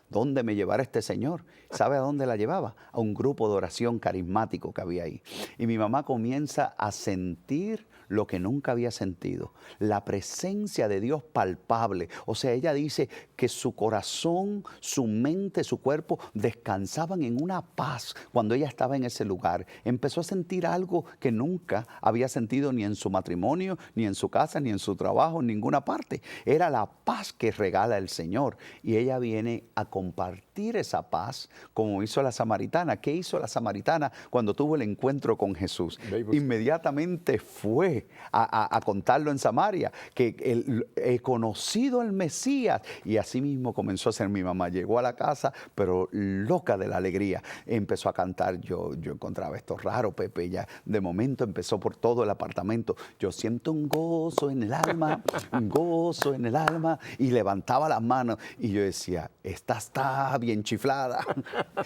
¿dónde me llevará este señor? ¿Sabe a dónde la llevaba? A un grupo de oración carismático que había ahí. Y mi mamá comienza a sentir lo que nunca había sentido, la presencia de Dios palpable. O sea, ella dice que su corazón, su mente, su cuerpo descansaban en una paz cuando ella estaba en ese lugar. Empezó a sentir algo que nunca había sentido ni en su matrimonio, ni en su casa, ni en su trabajo, en ninguna parte. Era la paz que regala el Señor. Y ella viene a compartir esa paz como hizo la samaritana. ¿Qué hizo la samaritana cuando tuvo el encuentro con Jesús? Inmediatamente fue a contarlo en Samaria, que he conocido al Mesías. Y así mismo comenzó a ser mi mamá. Llegó a la casa, pero loca de la alegría. Empezó a cantar. Yo encontraba esto raro, Pepe. Ella de momento empezó por todo el apartamento. Yo siento un gozo en el alma, un gozo en el alma. Y levantaba las manos. Y yo decía, esta está bien chiflada.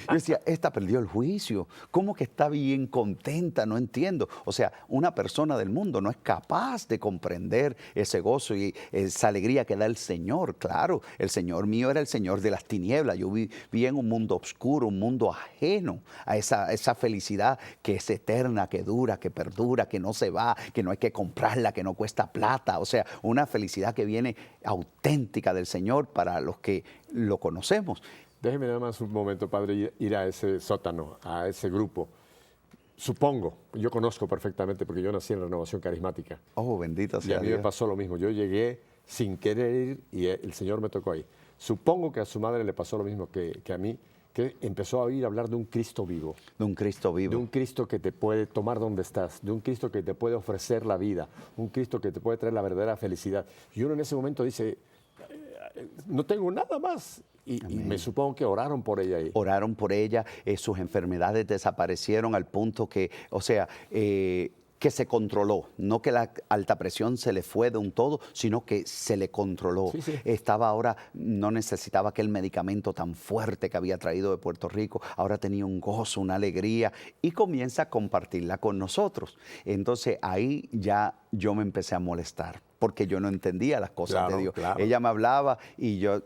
Yo decía, esta perdió el juicio. ¿Cómo que está bien contenta? No entiendo. O sea, una persona del mundo no es capaz de comprender ese gozo y esa alegría que da el Señor. Claro, el Señor mío era el Señor de las tinieblas. Yo vivía en un mundo oscuro, un mundo ajeno a esa felicidad que es eterna, que dura, que perdura, que no se va, que no hay que comprarla, que no cuesta plata. O sea, una felicidad que viene auténtica del Señor para los que lo conocemos. Déjeme nada más un momento, padre, ir a ese sótano, a ese grupo. Supongo, yo conozco perfectamente porque yo nací en Renovación Carismática. Oh, bendito sea Dios. Y a mí Dios. me pasó lo mismo. Yo llegué sin querer ir y el Señor me tocó ahí. Supongo que a su madre le pasó lo mismo que a mí, que empezó a oír hablar de un Cristo vivo. De un Cristo vivo. De un Cristo que te puede tomar donde estás, de un Cristo que te puede ofrecer la vida, un Cristo que te puede traer la verdadera felicidad. Y uno en ese momento dice, no tengo nada más. Y me supongo que oraron por ella ahí. Oraron por ella, sus enfermedades desaparecieron al punto que, o sea, que se controló, no que la alta presión se le fue de un todo, sino que se le controló. Sí, sí. Estaba ahora, no necesitaba aquel medicamento tan fuerte que había traído de Puerto Rico, ahora tenía un gozo, una alegría y comienza a compartirla con nosotros. Entonces ahí ya yo me empecé a molestar porque yo no entendía las cosas de Dios. Claro. Ella me hablaba y yo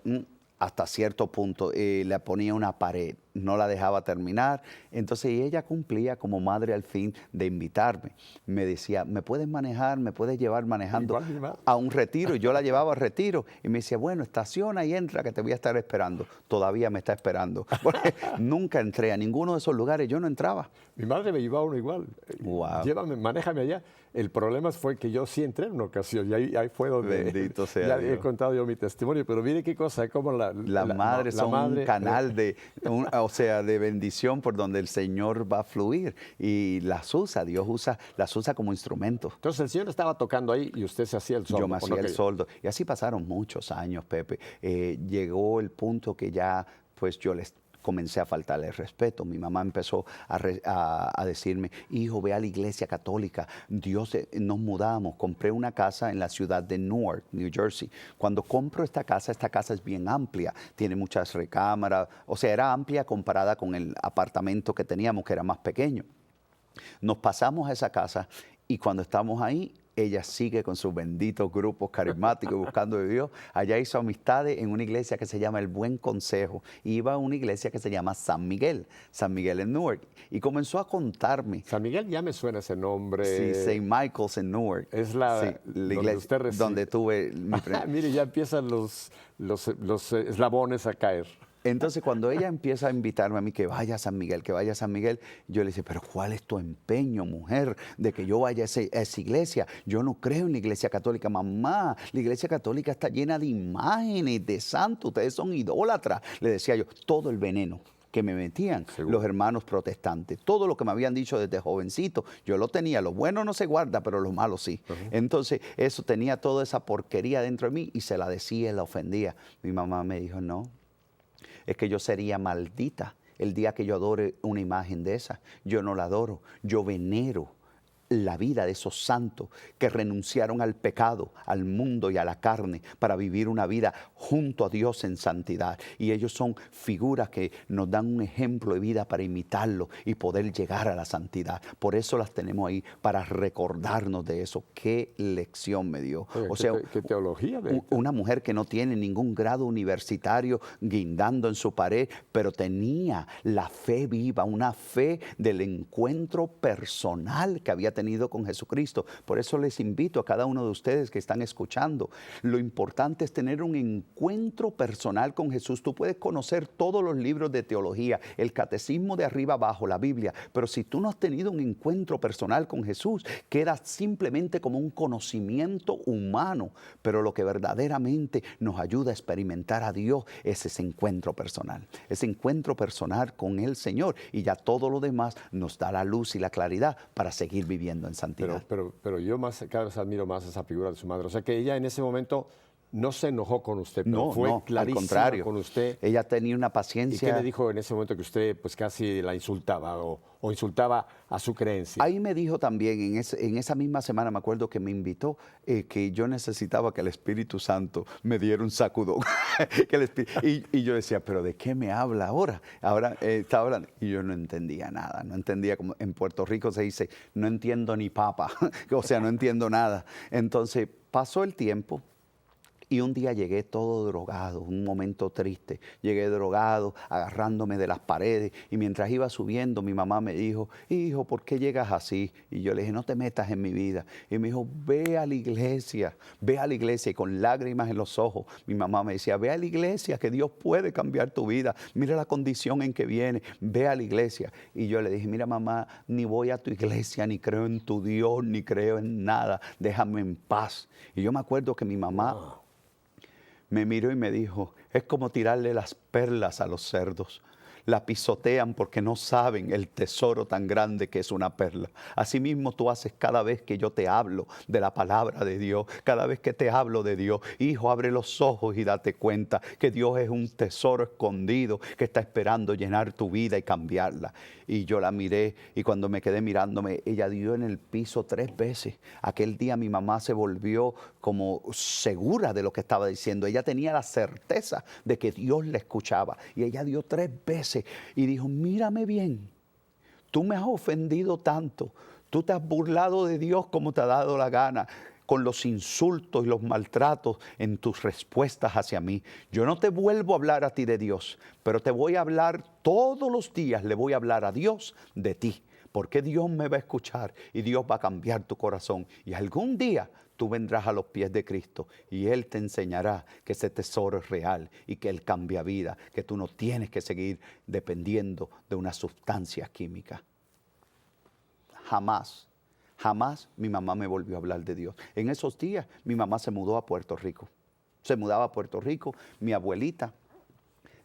hasta cierto punto le ponía una pared, no la dejaba terminar. Entonces ella cumplía como madre al fin de invitarme. Me decía, ¿me puedes manejar? ¿Me puedes llevar manejando a un retiro? Y yo la llevaba al retiro y me decía, bueno, estaciona y entra que te voy a estar esperando. Todavía me está esperando. Porque nunca entré a ninguno de esos lugares, yo no entraba. Mi madre me llevaba uno igual. Wow. Llévame, manéjame allá. El problema fue que yo sí entré en una ocasión y ahí fue donde bendito sea ya Dios. He contado yo mi testimonio, pero mire qué cosa, como las madres son un canal o sea, de bendición por donde el Señor va a fluir y las usa, Dios las usa como instrumento. Entonces el Señor estaba tocando ahí y usted se hacía el soldo. Yo me hacía el soldo y así pasaron muchos años, Pepe. Llegó el punto que ya pues yo les comencé a faltarle el respeto. Mi mamá empezó a decirme, hijo, ve a la iglesia católica. Nos mudamos, compré una casa en la ciudad de Newark, New Jersey. Cuando compro esta casa es bien amplia, tiene muchas recámaras, o sea, era amplia comparada con el apartamento que teníamos, que era más pequeño. Nos pasamos a esa casa y cuando estamos ahí, ella sigue con sus benditos grupos carismáticos buscando de Dios. Allá hizo amistades en una iglesia que se llama El Buen Consejo. Iba a una iglesia que se llama San Miguel en Newark. Y comenzó a contarme. San Miguel ya me suena ese nombre. Sí, St. Michael's en Newark. Es la iglesia donde tuve mi Mire, ya empiezan los eslabones a caer. Entonces, cuando ella empieza a invitarme a mí que vaya a San Miguel, yo le decía, pero ¿cuál es tu empeño, mujer, de que yo vaya a esa iglesia? Yo no creo en la iglesia católica, mamá. La iglesia católica está llena de imágenes, de santos, ustedes son idólatras. Le decía yo, todo el veneno que me metían los hermanos protestantes, todo lo que me habían dicho desde jovencito, yo lo tenía. Lo bueno no se guarda, pero lo malo sí. Entonces, eso tenía toda esa porquería dentro de mí y se la decía y la ofendía. Mi mamá me dijo, no. Es que yo sería maldita el día que yo adore una imagen de esa. Yo no la adoro, yo venero la vida de esos santos que renunciaron al pecado, al mundo y a la carne para vivir una vida junto a Dios en santidad. Y ellos son figuras que nos dan un ejemplo de vida para imitarlo y poder llegar a la santidad. Por eso las tenemos ahí, para recordarnos de eso. Qué lección me dio. Oiga, O sea, ¿qué teología? una mujer que no tiene ningún grado universitario guindando en su pared, pero tenía la fe viva, una fe del encuentro personal que había tenido con Jesucristo. Por eso les invito a cada uno de ustedes que están escuchando. Lo importante es tener un encuentro personal con Jesús. Tú puedes conocer todos los libros de teología, el catecismo de arriba abajo, la Biblia, pero si tú no has tenido un encuentro personal con Jesús, queda simplemente como un conocimiento humano. Pero lo que verdaderamente nos ayuda a experimentar a Dios es ese encuentro personal con el Señor, y ya todo lo demás nos da la luz y la claridad para seguir viviendo en santidad. Pero yo cada vez admiro más esa figura de su madre. O sea, que ella en ese momento no se enojó con usted, pero fue clarísima al contrario, con usted. Ella tenía una paciencia. ¿Y qué le dijo en ese momento que usted pues casi la insultaba o insultaba a su creencia? Ahí me dijo también, en esa misma semana me acuerdo que me invitó, que yo necesitaba que el Espíritu Santo me diera un sacudón. y yo decía, ¿pero de qué me habla ahora? Ahora estaba hablando. Y yo no entendía nada, no entendía, como en Puerto Rico se dice, no entiendo ni papa, o sea, no entiendo nada. Entonces pasó el tiempo. Y un día llegué todo drogado, un momento triste. Llegué drogado, agarrándome de las paredes. Y mientras iba subiendo, mi mamá me dijo, hijo, ¿por qué llegas así? Y yo le dije, no te metas en mi vida. Y me dijo, ve a la iglesia, ve a la iglesia. Y con lágrimas en los ojos, mi mamá me decía, ve a la iglesia, que Dios puede cambiar tu vida. Mira la condición en que viene, ve a la iglesia. Y yo le dije, mira mamá, ni voy a tu iglesia, ni creo en tu Dios, ni creo en nada. Déjame en paz. Y yo me acuerdo que mi mamá me miró y me dijo, es como tirarle las perlas a los cerdos. La pisotean porque no saben el tesoro tan grande que es una perla. Asimismo tú haces cada vez que yo te hablo de la palabra de Dios, cada vez que te hablo de Dios. Hijo, abre los ojos y date cuenta que Dios es un tesoro escondido que está esperando llenar tu vida y cambiarla. Y yo la miré, y cuando me quedé mirándome, ella dio en el piso 3 veces. Aquel día mi mamá se volvió como segura de lo que estaba diciendo. Ella tenía la certeza de que Dios la escuchaba. Y ella dio 3 veces y dijo, mírame bien, tú me has ofendido tanto, tú te has burlado de Dios como te ha dado la gana, con los insultos y los maltratos en tus respuestas hacia mí. Yo no te vuelvo a hablar a ti de Dios, pero te voy a hablar todos los días, le voy a hablar a Dios de ti, porque Dios me va a escuchar y Dios va a cambiar tu corazón. Y algún día tú vendrás a los pies de Cristo y Él te enseñará que ese tesoro es real y que Él cambia vida, que tú no tienes que seguir dependiendo de una sustancia química. Jamás mi mamá me volvió a hablar de Dios. En esos días mi mamá se mudó a Puerto Rico. Se mudaba a Puerto Rico. Mi abuelita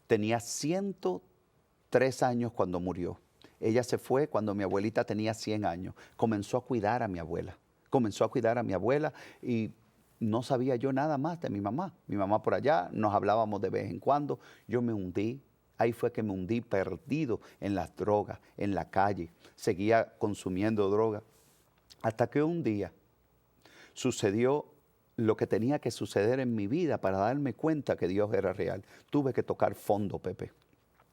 tenía 103 años cuando murió. Ella se fue cuando mi abuelita tenía 100 años. Comenzó a cuidar a mi abuela. Y no sabía yo nada más de mi mamá. Mi mamá por allá, nos hablábamos de vez en cuando. Yo me hundí. Ahí fue que me hundí perdido en las drogas, en la calle. Seguía consumiendo droga. Hasta que un día sucedió lo que tenía que suceder en mi vida para darme cuenta que Dios era real. Tuve que tocar fondo, Pepe.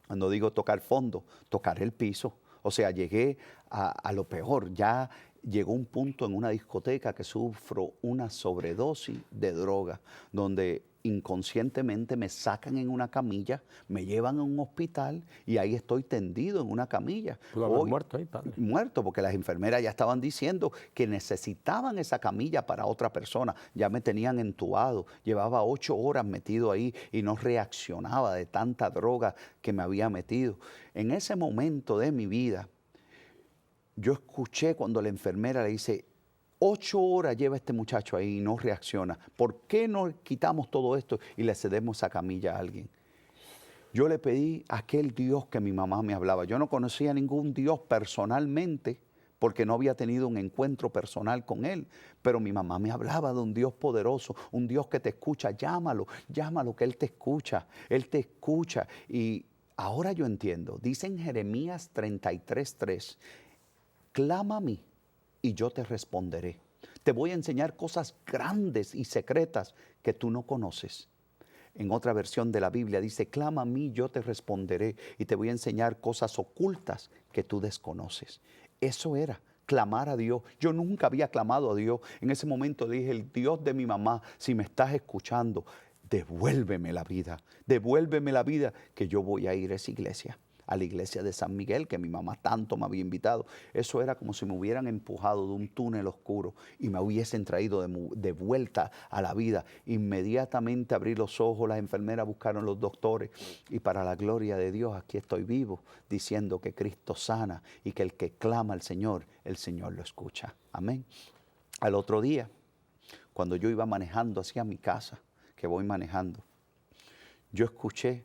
Cuando digo tocar fondo, tocar el piso. O sea, llegué a lo peor. Ya llegó un punto en una discoteca que sufro una sobredosis de droga, donde inconscientemente me sacan en una camilla, me llevan a un hospital y ahí estoy tendido en una camilla. ¿Pudo haber muerto ahí, padre? Muerto, porque las enfermeras ya estaban diciendo que necesitaban esa camilla para otra persona. Ya me tenían entubado, llevaba 8 horas metido ahí y no reaccionaba de tanta droga que me había metido. En ese momento de mi vida, yo escuché cuando la enfermera le dice, 8 horas lleva este muchacho ahí y no reacciona. ¿Por qué no quitamos todo esto y le cedemos esa camilla a alguien? Yo le pedí a aquel Dios que mi mamá me hablaba. Yo no conocía ningún Dios personalmente porque no había tenido un encuentro personal con Él. Pero mi mamá me hablaba de un Dios poderoso, un Dios que te escucha. Llámalo que Él te escucha. Él te escucha. Y ahora yo entiendo. Dice en Jeremías 33:3, clama a mí y yo te responderé. Te voy a enseñar cosas grandes y secretas que tú no conoces. En otra versión de la Biblia dice, clama a mí, yo te responderé y te voy a enseñar cosas ocultas que tú desconoces. Eso era clamar a Dios. Yo nunca había clamado a Dios. En ese momento dije, el Dios de mi mamá, si me estás escuchando, devuélveme la vida que yo voy a ir a esa iglesia. A la iglesia de San Miguel, que mi mamá tanto me había invitado. Eso era como si me hubieran empujado de un túnel oscuro y me hubiesen traído de vuelta a la vida. Inmediatamente abrí los ojos, las enfermeras buscaron los doctores y para la gloria de Dios aquí estoy vivo, diciendo que Cristo sana y que el que clama al Señor, el Señor lo escucha. Amén. Al otro día, cuando yo iba manejando hacia mi casa, que voy manejando, yo escuché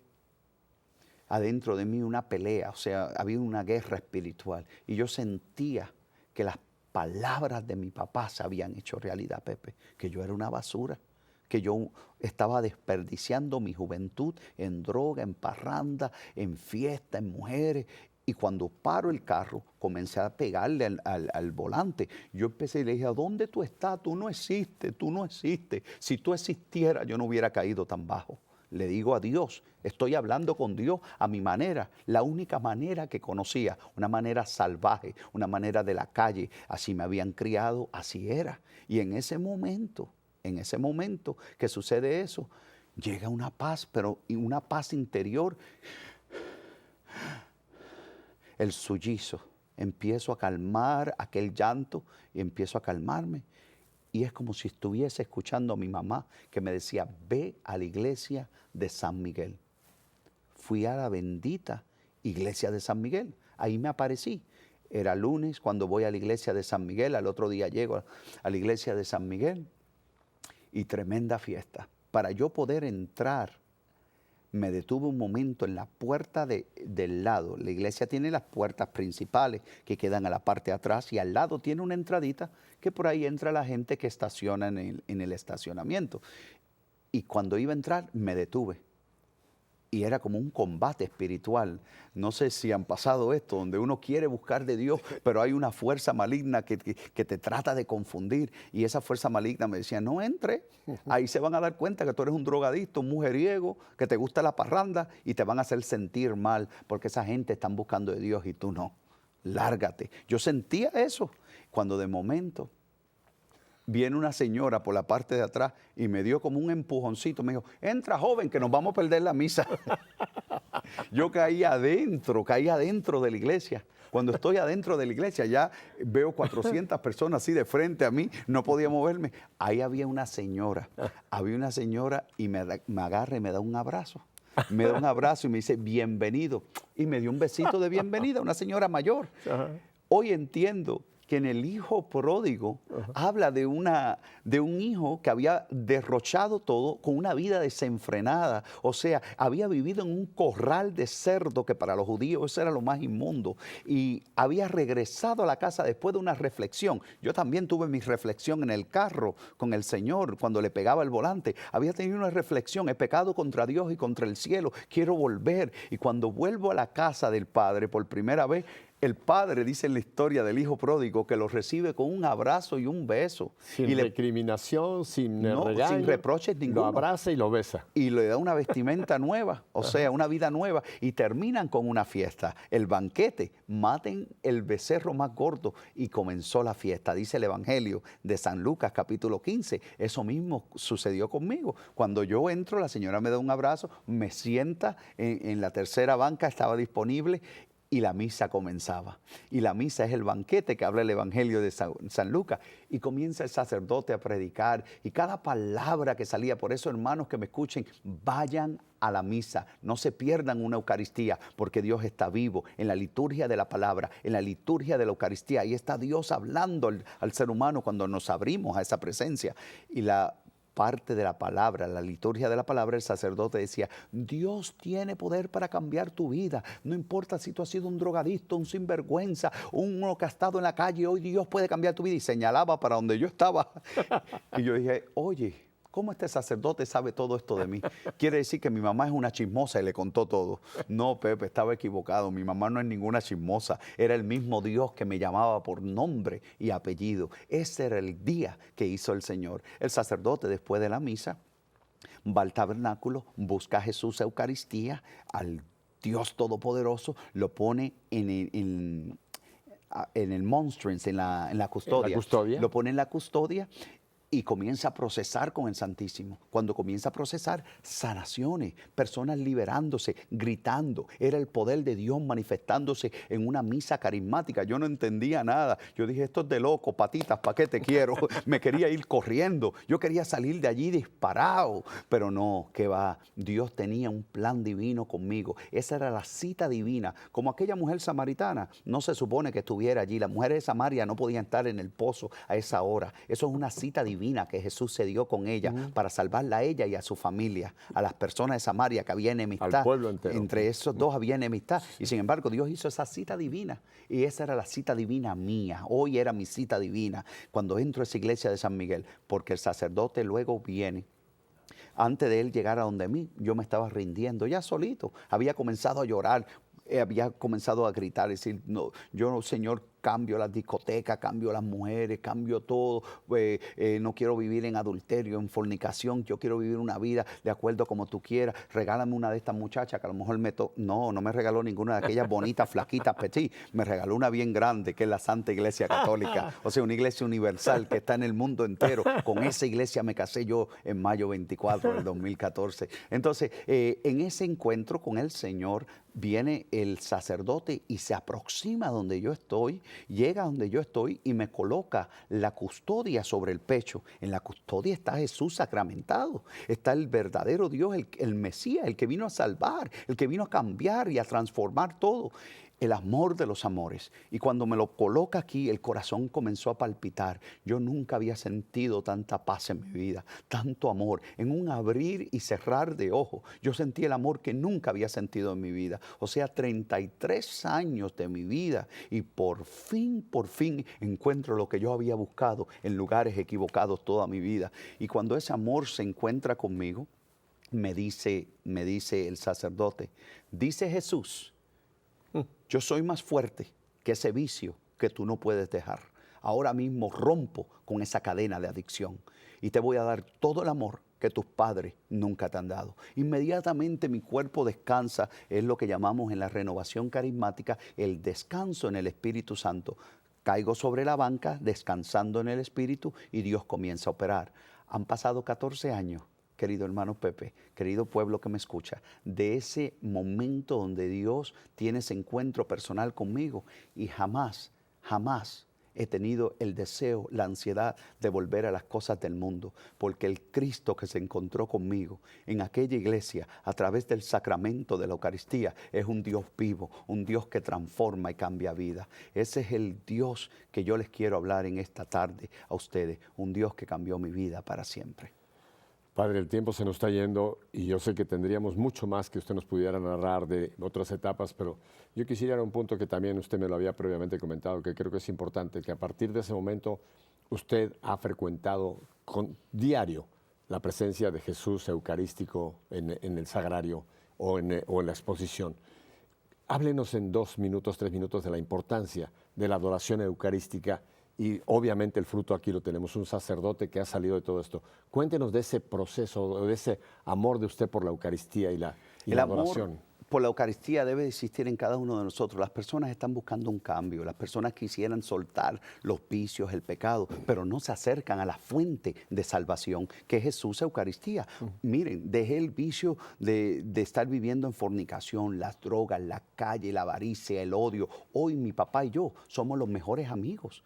adentro de mí una pelea, o sea, había una guerra espiritual. Y yo sentía que las palabras de mi papá se habían hecho realidad, Pepe, que yo era una basura, que yo estaba desperdiciando mi juventud en droga, en parranda, en fiesta, en mujeres. Y cuando paro el carro, comencé a pegarle al volante. Yo empecé y le dije, ¿a dónde tú estás? Tú no existes, tú no existes. Si tú existieras, yo no hubiera caído tan bajo. Le digo a Dios, estoy hablando con Dios a mi manera, la única manera que conocía, una manera salvaje, una manera de la calle, así me habían criado, así era. Y en ese momento que sucede eso, llega una paz, pero una paz interior, el sullizo, empiezo a calmar aquel llanto y empiezo a calmarme. Y es como si estuviese escuchando a mi mamá que me decía, ve a la iglesia de San Miguel. Fui a la bendita iglesia de San Miguel. Ahí me aparecí. Era lunes cuando voy a la iglesia de San Miguel. Al otro día llego a la iglesia de San Miguel. Y tremenda fiesta. Para yo poder entrar, me detuve un momento en la puerta del lado. La iglesia tiene las puertas principales que quedan a la parte de atrás y al lado tiene una entradita que por ahí entra la gente que estaciona en el estacionamiento. Y cuando iba a entrar, me detuve. Y era como un combate espiritual. No sé si han pasado esto, donde uno quiere buscar de Dios, pero hay una fuerza maligna que te trata de confundir. Y esa fuerza maligna me decía, no entre. Ahí se van a dar cuenta que tú eres un drogadicto, un mujeriego, que te gusta la parranda y te van a hacer sentir mal porque esa gente está buscando de Dios y tú no. Lárgate. Yo sentía eso cuando de momento viene una señora por la parte de atrás y me dio como un empujoncito. Me dijo, entra joven que nos vamos a perder la misa. Yo caí adentro de la iglesia. Cuando estoy adentro de la iglesia ya veo 400 personas así de frente a mí, no podía moverme. Ahí había una señora y me agarra y me da un abrazo. Me da un abrazo y me dice, bienvenido. Y me dio un besito de bienvenida, una señora mayor. Ajá. Hoy entiendo que en el hijo pródigo habla de un hijo que había derrochado todo con una vida desenfrenada. O sea, había vivido en un corral de cerdo, que para los judíos eso era lo más inmundo. Y había regresado a la casa después de una reflexión. Yo también tuve mi reflexión en el carro con el Señor cuando le pegaba el volante. Había tenido una reflexión, he pecado contra Dios y contra el cielo, quiero volver. Y cuando vuelvo a la casa del Padre por primera vez, el padre dice en la historia del hijo pródigo que lo recibe con un abrazo y un beso. Sin recriminación, sin regaño. Sin reproches ninguno. Lo abraza y lo besa. Y le da una vestimenta nueva, o sea, una vida nueva. Y terminan con una fiesta. El banquete, maten el becerro más gordo. Y comenzó la fiesta. Dice el Evangelio de San Lucas, capítulo 15. Eso mismo sucedió conmigo. Cuando yo entro, la señora me da un abrazo, me sienta en la tercera banca, estaba disponible. Y la misa comenzaba. Y la misa es el banquete que habla el Evangelio de San Lucas. Y comienza el sacerdote a predicar. Y cada palabra que salía, por eso hermanos que me escuchen, vayan a la misa. No se pierdan una Eucaristía, porque Dios está vivo en la liturgia de la palabra, en la liturgia de la Eucaristía. Ahí está Dios hablando al ser humano cuando nos abrimos a esa presencia. Y la parte de la palabra, la liturgia de la palabra, el sacerdote decía, Dios tiene poder para cambiar tu vida. No importa si tú has sido un drogadicto, un sinvergüenza, uno que ha estado en la calle, hoy Dios puede cambiar tu vida. Y señalaba para donde yo estaba. Y yo dije, oye, ¿cómo este sacerdote sabe todo esto de mí? Quiere decir que mi mamá es una chismosa y le contó todo. No, Pepe, estaba equivocado. Mi mamá no es ninguna chismosa. Era el mismo Dios que me llamaba por nombre y apellido. Ese era el día que hizo el Señor. El sacerdote, después de la misa, va al tabernáculo, busca a Jesús Eucaristía, al Dios Todopoderoso, lo pone en el monstrance, en la custodia. ¿En la custodia? Lo pone en la custodia y comienza a procesar con el Santísimo. Cuando comienza a procesar, sanaciones, personas liberándose, gritando. Era el poder de Dios manifestándose en una misa carismática. Yo no entendía nada. Yo dije, esto es de loco, patitas, ¿para qué te quiero? Me quería ir corriendo. Yo quería salir de allí disparado. Pero no, que va. Dios tenía un plan divino conmigo. Esa era la cita divina. Como aquella mujer samaritana, no se supone que estuviera allí. Las mujeres de Samaria no podían estar en el pozo a esa hora. Eso es una cita divina que Jesús se dio con ella para salvarla a ella y a su familia, a las personas de Samaria, que había enemistad. Al pueblo entero. Entre esos dos había enemistad. Y sin embargo, Dios hizo esa cita divina. Y esa era la cita divina mía. Hoy era mi cita divina cuando entro a esa iglesia de San Miguel, porque el sacerdote luego viene. Antes de él llegar a donde mí, yo me estaba rindiendo ya solito. Había comenzado a llorar, había comenzado a gritar, decir, no, yo, Señor, cambio las discotecas, cambio las mujeres, cambio todo, no quiero vivir en adulterio, en fornicación, yo quiero vivir una vida de acuerdo como tú quieras, regálame una de estas muchachas que a lo mejor no me regaló ninguna de aquellas bonitas, flaquitas, petit, me regaló una bien grande que es la Santa Iglesia Católica, o sea, una iglesia universal que está en el mundo entero. Con esa iglesia me casé yo en mayo 24 del 2014. Entonces, en ese encuentro con el Señor, viene el sacerdote y se aproxima donde yo estoy, llega donde yo estoy y me coloca la custodia sobre el pecho. En la custodia está Jesús sacramentado, está el verdadero Dios, el Mesías, el que vino a salvar, el que vino a cambiar y a transformar todo. El amor de los amores. Y cuando me lo coloca aquí, el corazón comenzó a palpitar. Yo nunca había sentido tanta paz en mi vida, tanto amor. En un abrir y cerrar de ojos, yo sentí el amor que nunca había sentido en mi vida. O sea, 33 años de mi vida y por fin encuentro lo que yo había buscado en lugares equivocados toda mi vida. Y cuando ese amor se encuentra conmigo, me dice el sacerdote, dice Jesús, yo soy más fuerte que ese vicio que tú no puedes dejar. Ahora mismo rompo con esa cadena de adicción y te voy a dar todo el amor que tus padres nunca te han dado. Inmediatamente mi cuerpo descansa, es lo que llamamos en la renovación carismática el descanso en el Espíritu Santo. Caigo sobre la banca descansando en el Espíritu y Dios comienza a operar. Han pasado 14 años. Querido hermano Pepe, querido pueblo que me escucha, de ese momento donde Dios tiene ese encuentro personal conmigo y jamás he tenido el deseo, la ansiedad de volver a las cosas del mundo, porque el Cristo que se encontró conmigo en aquella iglesia a través del sacramento de la Eucaristía es un Dios vivo, un Dios que transforma y cambia vida. Ese es el Dios que yo les quiero hablar en esta tarde a ustedes, un Dios que cambió mi vida para siempre. Padre, el tiempo se nos está yendo y yo sé que tendríamos mucho más que usted nos pudiera narrar de otras etapas, pero yo quisiera ir a un punto que también usted me lo había previamente comentado, que creo que es importante, que a partir de ese momento usted ha frecuentado diario la presencia de Jesús eucarístico en el sagrario o en la exposición. Háblenos en 2 minutos, 3 minutos de la importancia de la adoración eucarística. Y obviamente el fruto aquí lo tenemos, un sacerdote que ha salido de todo esto. Cuéntenos de ese proceso, de ese amor de usted por la Eucaristía y la adoración. Amor por la Eucaristía debe existir en cada uno de nosotros. Las personas están buscando un cambio, las personas quisieran soltar los vicios, el pecado, pero no se acercan a la fuente de salvación, que es Jesús Eucaristía. Miren, dejé el vicio de estar viviendo en fornicación, las drogas, la calle, la avaricia, el odio. Hoy mi papá y yo somos los mejores amigos,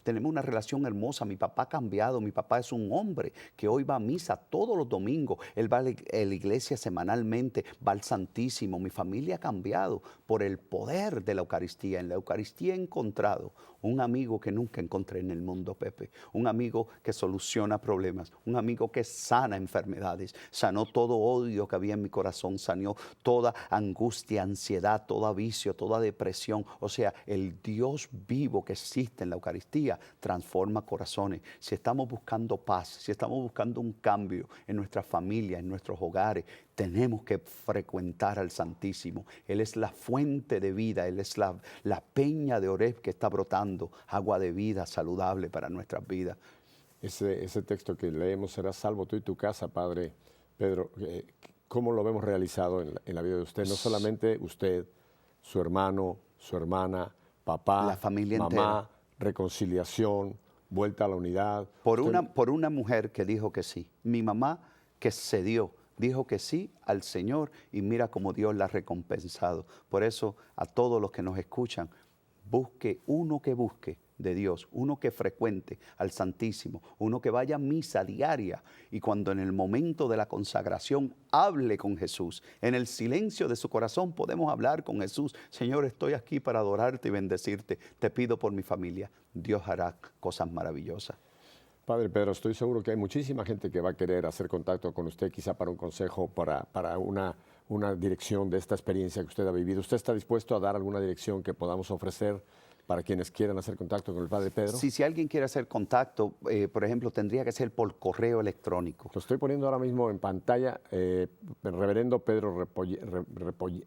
tenemos una relación hermosa. Mi papá ha cambiado, mi papá es un hombre que hoy va a misa todos los domingos, él va a la iglesia semanalmente, va al Santísimo. Mi familia ha cambiado por el poder de la Eucaristía. En la Eucaristía he encontrado un amigo que nunca encontré en el mundo, Pepe. Un amigo que soluciona problemas, un amigo que sana enfermedades, sanó todo odio que había en mi corazón, sanó toda angustia, ansiedad, todo vicio, toda depresión. O sea, el Dios vivo que existe en la Eucaristía transforma corazones. Si estamos buscando paz, si estamos buscando un cambio en nuestra familia, en nuestros hogares, tenemos que frecuentar al Santísimo. Él es la fuente de vida, Él es la peña de Oreb que está brotando agua de vida saludable para nuestras vidas. Ese texto que leemos, serás salvo tú y tu casa, Padre Pedro. ¿Cómo lo vemos realizado en la vida de usted? No solamente usted, su hermano, su hermana, papá, la familia mamá, entera. Reconciliación, vuelta a la unidad. Por una mujer que dijo que sí. Mi mamá que cedió, dijo que sí al Señor y mira cómo Dios la ha recompensado. Por eso a todos los que nos escuchan, busque uno que busque de Dios, uno que frecuente al Santísimo, uno que vaya a misa diaria y cuando en el momento de la consagración hable con Jesús. En el silencio de su corazón podemos hablar con Jesús. Señor, estoy aquí para adorarte y bendecirte. Te pido por mi familia. Dios hará cosas maravillosas. Padre Pedro, estoy seguro que hay muchísima gente que va a querer hacer contacto con usted, quizá para un consejo, para una dirección de esta experiencia que usted ha vivido. ¿Usted está dispuesto a dar alguna dirección que podamos ofrecer para quienes quieran hacer contacto con el Padre Pedro? Si alguien quiere hacer contacto, por ejemplo, tendría que ser por correo electrónico. Lo estoy poniendo ahora mismo en pantalla. El reverendo Pedro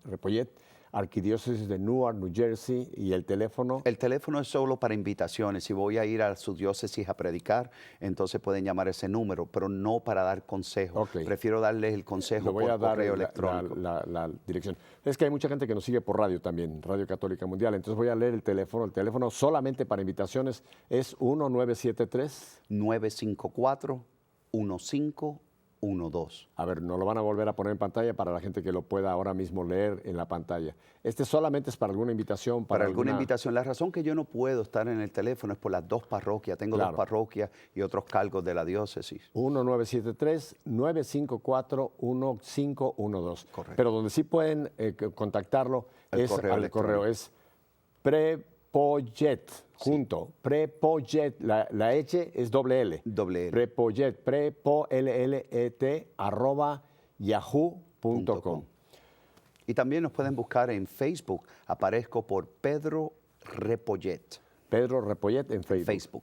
Repollet, Arquidiócesis de Newark, New Jersey, y el teléfono. El teléfono es solo para invitaciones. Si voy a ir a su diócesis a predicar, entonces pueden llamar ese número, pero no para dar consejo. Okay. Prefiero darles el consejo voy por a dar correo electrónico. la dirección. Es que hay mucha gente que nos sigue por radio también, Radio Católica Mundial. Entonces voy a leer el teléfono. El teléfono solamente para invitaciones es 1973 954 1512. A ver, nos lo van a volver a poner en pantalla para la gente que lo pueda ahora mismo leer en la pantalla. Este solamente es para alguna invitación. Para alguna invitación. La razón que yo no puedo estar en el teléfono es por las dos parroquias. Tengo dos parroquias y otros cargos de la diócesis. 1973-954-1512. Correcto. Pero donde sí pueden contactarlo es al correo. Es Prepollet, junto. Sí. Prepollet, la H es doble L. Doble L. Prepollet, prepollet, @yahoo.com. Y también nos pueden buscar en Facebook. Aparezco por Pedro Repollet. Pedro Repollet en Facebook.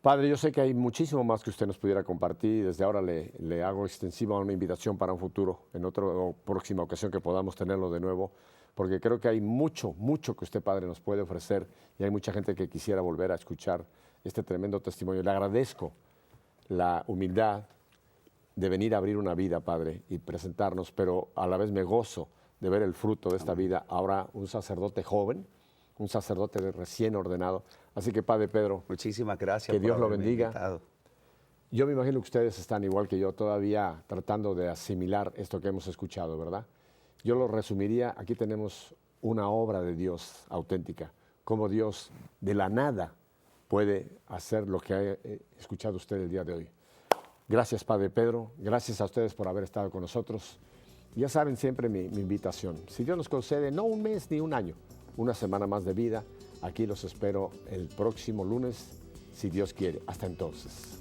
Padre, yo sé que hay muchísimo más que usted nos pudiera compartir. Desde ahora le hago extensiva una invitación para un futuro, en otra próxima ocasión que podamos tenerlo de nuevo, porque creo que hay mucho que usted, Padre, nos puede ofrecer y hay mucha gente que quisiera volver a escuchar este tremendo testimonio. Le agradezco la humildad de venir a abrir una vida, Padre, y presentarnos, pero a la vez me gozo de ver el fruto de esta vida. Ahora un sacerdote joven, un sacerdote recién ordenado. Así que, Padre Pedro, muchísimas gracias. Que Dios lo bendiga. Invitado. Yo me imagino que ustedes están igual que yo, todavía tratando de asimilar esto que hemos escuchado, ¿verdad? Yo lo resumiría, aquí tenemos una obra de Dios auténtica, cómo Dios de la nada puede hacer lo que ha escuchado usted el día de hoy. Gracias, Padre Pedro, gracias a ustedes por haber estado con nosotros. Ya saben siempre mi invitación. Si Dios nos concede, no un mes ni un año, una semana más de vida, aquí los espero el próximo lunes, si Dios quiere. Hasta entonces.